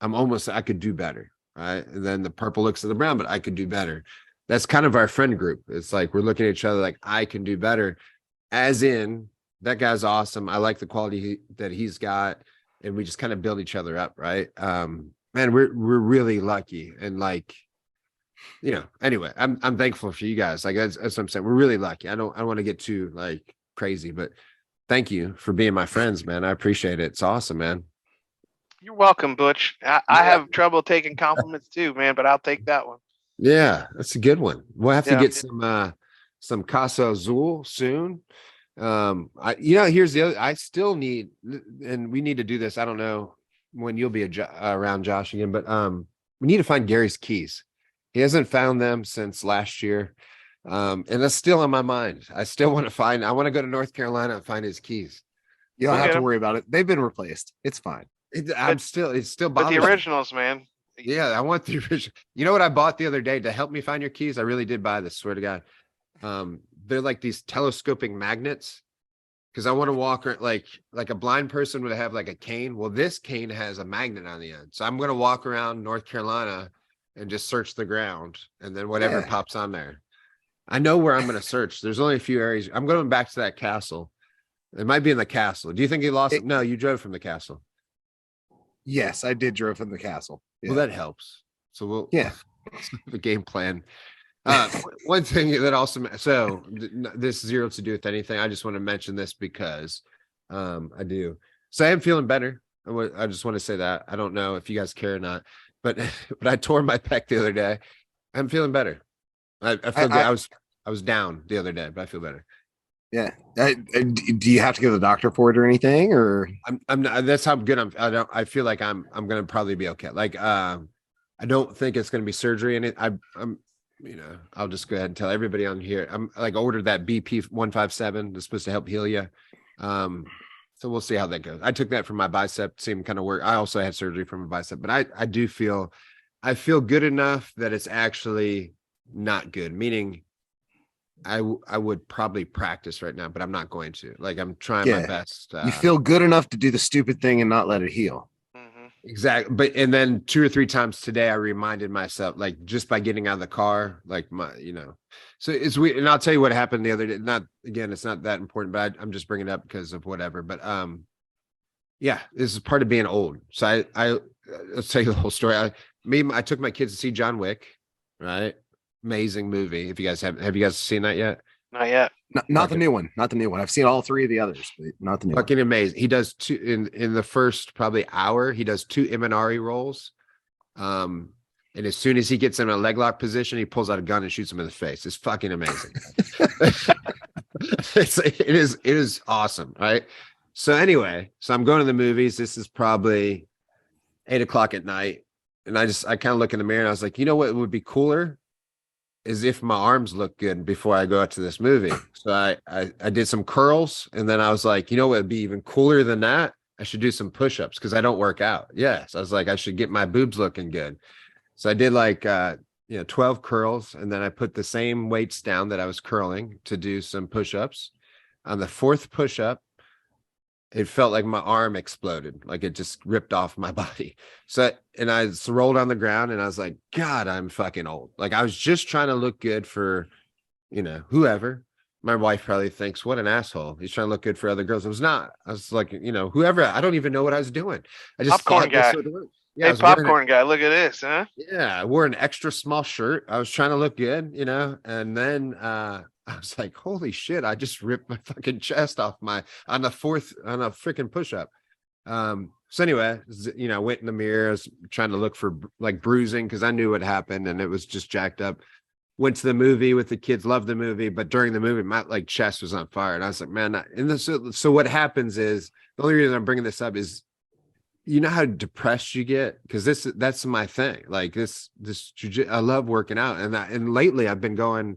I could do better, right? And then the purple looks at the brown, but I could do better. That's kind of our friend group. It's like we're looking at each other like, I can do better. As in, that guy's awesome. I like the quality that he's got, and we just kind of build each other up, right? Man, we're really lucky, and like, you know. Anyway, I'm thankful for you guys. Like that's what I'm saying. We're really lucky. I don't want to get too like crazy, but thank you for being my friends, man. I appreciate it. It's awesome, man. You're welcome, Butch. I have trouble taking compliments too, man, but I'll take that one. Yeah, that's a good one. We'll have to get some Casa Azul soon. Here's the other, I still need, and we need to do this. I don't know when you'll be around, Josh, again, but we need to find Gary's keys. He hasn't found them since last year. And that's still on my mind. I want to go to North Carolina and find his keys. You don't have to worry about it. They've been replaced. It's fine. It's still but the originals, man. Yeah, I want the original. You know what I bought the other day to help me find your keys? I really did buy this, swear to God. They're like these telescoping magnets, because I want to walk like a blind person would have like a cane. Well, this cane has a magnet on the end. So I'm going to walk around North Carolina and just search the ground, and then whatever pops on there. I know where I'm going to search. There's only a few areas. I'm going back to that castle. It might be in the castle. Do you think he lost it? No, you drove from the castle. Yes, I did drive from the castle. Yeah. Well, that helps. So we'll the game plan. One thing that also, so this zero to do with anything. I just want to mention this because I do. So I am feeling better. I just want to say that. I don't know if you guys care or not, but I tore my pec the other day. I'm feeling better. I feel good. I was down the other day, but I feel better. Yeah. Do you have to go to the doctor for it or anything, or I'm not, that's how good I feel like I'm going to probably be okay. Like, I don't think it's going to be surgery in it. I'm, I'll just go ahead and tell everybody on here. I'm like ordered that BP 157 that's supposed to help heal you. So we'll see how that goes. I took that from my bicep, seemed kind of work. I also had surgery from a bicep, but I do feel, I feel good enough that it's actually not good. Meaning I would probably practice right now, but I'm not going to. Like, I'm trying my best. You feel good enough to do the stupid thing and not let it heal. Mm-hmm. Exactly. But, and then 2 or 3 times today, I reminded myself, like, just by getting out of the car, like so it's weird. And I'll tell you what happened the other day. It's not that important, but I'm just bringing it up because of whatever. But, yeah, this is part of being old. So let's tell you the whole story. I took my kids to see John Wick, right? Amazing movie. If you guys have you guys seen that yet? Not yet. Not the new one. Not the new one. I've seen all 3 of the others, but not the new one. Fucking amazing. He does 2 in the first probably hour. He does 2 Imanari rolls. And as soon as he gets in a leg lock position, he pulls out a gun and shoots him in the face. It's fucking amazing. It is awesome, right? So anyway, I'm going to the movies. This is probably 8:00 at night, and I kind of look in the mirror and I was like, you know what would be cooler is if my arms look good before I go out to this movie. So I did some curls, and then I was like, you know what would be even cooler than that? I should do some push-ups because I don't work out. Yes, I was like, I should get my boobs looking good. So I did like 12 curls, and then I put the same weights down that I was curling to do some push-ups. On the 4th push-up, it felt like my arm exploded, like it just ripped off my body. So, and I rolled on the ground and I was like, God, I'm fucking old. Like I was just trying to look good for, whoever. My wife probably thinks, what an asshole. He's trying to look good for other girls. It was not. I was like, whoever, I don't even know what I was doing. I just Popcorn thought this guy. would work. Yeah, I Hey, was wearing popcorn guy, look at this, huh? yeah, I wore an extra small shirt. I was trying to look good, and then I was like, holy shit, I just ripped my fucking chest off on a freaking push-up. So anyway, I went in the mirror, I was trying to look for like bruising because I knew what happened and it was just jacked up. Went to the movie with the kids, loved the movie, but during the movie, my like chest was on fire. And I was like, man, so what happens is the only reason I'm bringing this up is you know how depressed you get because that's my thing. Like I love working out, and lately I've been going,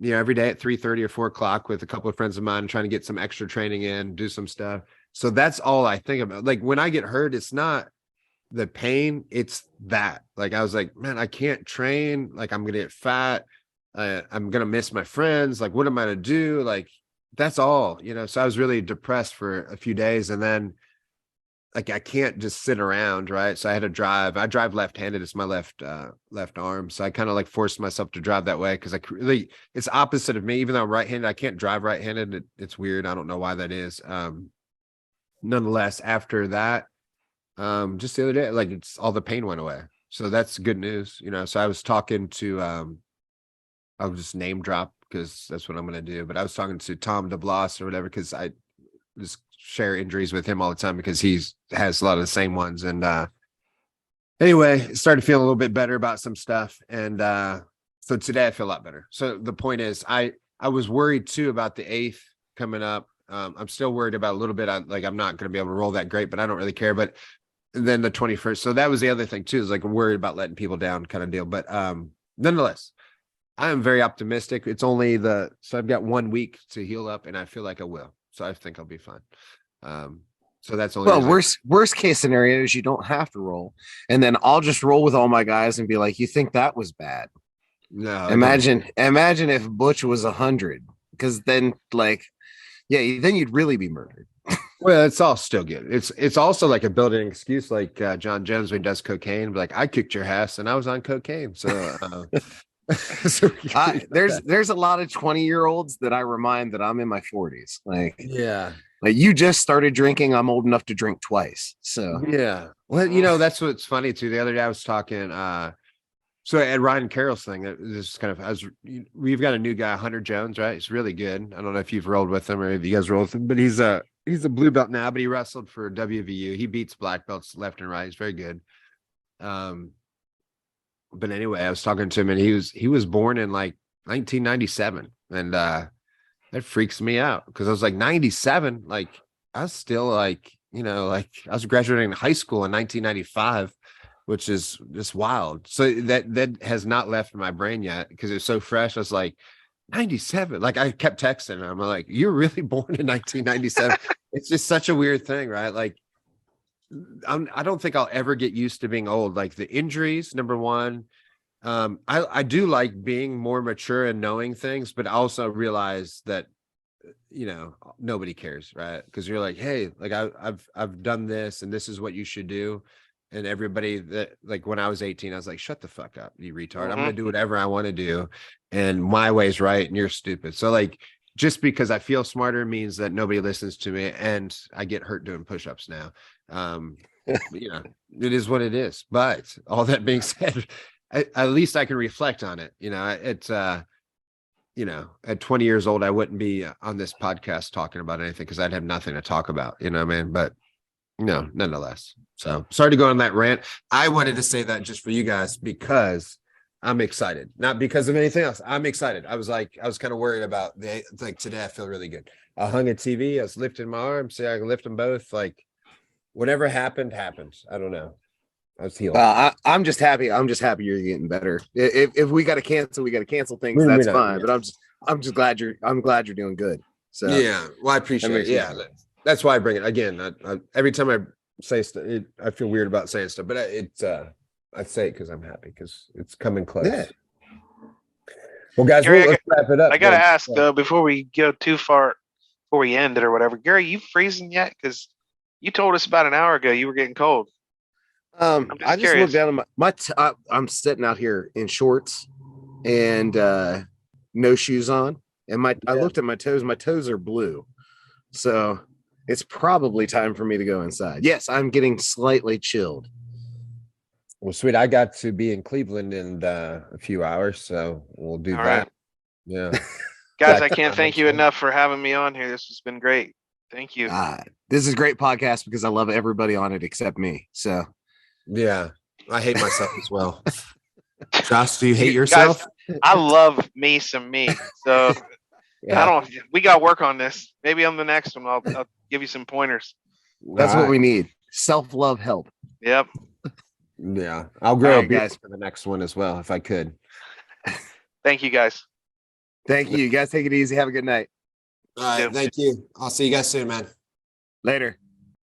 every day at 3:30 or 4 o'clock with a couple of friends of mine, trying to get some extra training in, do some stuff. So that's all I think about. Like when I get hurt, it's not the pain, it's that. Like I was like, man, I can't train. Like I'm gonna get fat. I'm gonna miss my friends. Like what am I gonna do? Like that's all. So I was really depressed for a few days, and then. Like I can't just sit around, right? So I had to drive. I drive left-handed. It's my left arm. So I kind of like forced myself to drive that way because it's opposite of me. Even though I'm right-handed, I can't drive right-handed. It's weird. I don't know why that is. Nonetheless, after that, just the other day, like it's all the pain went away. So that's good news, So I was talking to I'll just name drop because that's what I'm gonna do. But I was talking to Tom DeBlas or whatever because I just share injuries with him all the time because he has a lot of the same ones. And anyway, started feeling a little bit better about some stuff. And so today I feel a lot better. So the point is, I was worried too about the 8th coming up. I'm still worried about a little bit. I'm not going to be able to roll that great, but I don't really care. But then the 21st. So that was the other thing too, is like I'm worried about letting people down kind of deal. But nonetheless, I am very optimistic. It's only so I've got 1 week to heal up and I feel like I will. So I think I'll be fine. So that's only worst case scenario is you don't have to roll, and then I'll just roll with all my guys and be like, you think that was bad? No, imagine if Butch was 100, because then then you'd really be murdered. Well, it's all still good. It's also like a built-in excuse, like John Jones when he does cocaine, like I kicked your ass and I was on cocaine. So there's a lot of 20-year-olds that I remind that I'm in my 40s. Like you just started drinking. I'm old enough to drink twice. So yeah. Well, that's what's funny too. The other day I was talking so at Ryan Carroll's thing, this is kind of we've got a new guy, Hunter Jones, right? He's really good. I don't know if you've rolled with him or if you guys rolled with him, but he's a blue belt now, but he wrestled for WVU. He beats black belts left and right. He's very good. But anyway, I was talking to him and he was born in like 1997. And that freaks me out because I was like 97. Like I was still like, like I was graduating high school in 1995, which is just wild. So that has not left my brain yet because it's so fresh. I was like 97. Like I kept texting him. I'm like, you're really born in 1997. It's just such a weird thing, right? Like I don't think I'll ever get used to being old. Like the injuries, number one. I do like being more mature and knowing things, but I also realize that nobody cares, right? Because you're like, hey, like I've done this and this is what you should do. And everybody that like when I was 18, I was like, shut the fuck up, you retard. I'm gonna do whatever I want to do, and my way's right and you're stupid. So like just because I feel smarter means that nobody listens to me and I get hurt doing push-ups now. It is what it is. But all that being said, at least I can reflect on it. At 20 years old, I wouldn't be on this podcast talking about anything because I'd have nothing to talk about, but nonetheless. So sorry to go on that rant. I wanted to say that just for you guys because I'm excited, not because of anything else. I'm excited. I was kind of worried about today. I feel really good. I hung a TV. I was lifting my arms. See, I can lift them both. Like whatever happened. I don't know. I was healed. I'm just happy. I'm just happy you're getting better. If we got to cancel things. That's fine. Yeah. But I'm just glad you're doing good. So yeah. Well, I appreciate it. Yeah. That's why I bring it again. Every time I say stuff, I feel weird about saying stuff, but I say it because I'm happy because it's coming close. Yeah. Well, guys, let's wrap it up. I gotta ask though before we go too far. before we ended or whatever. Gary, you freezing yet? Because you told us about an hour ago you were getting cold. I'm just I just curious. looked down at I'm sitting out here in shorts and no shoes on, and I looked at my toes. My toes are blue, so it's probably time for me to go inside. Yes, I'm getting slightly chilled. Well, sweet. I got to be in Cleveland in a few hours, so we'll do All that. right. Yeah. Guys, I can't thank you enough for having me on here. This has been great. Thank you. This is a great podcast because I love everybody on it except me. So Yeah. I hate myself as well. Josh, do you hate Guys, yourself? I love me some me. So Yeah. we got to work on this. Maybe on the next one, I'll give you some pointers. that's what we need. Self-love help. Yep. Yeah. I'll grow All right, a beard guys. for the next one as well, if I could. Thank you, guys. Thank you. You guys take it easy. Have a good night. All right. Thank you. I'll see you guys soon, man. Later.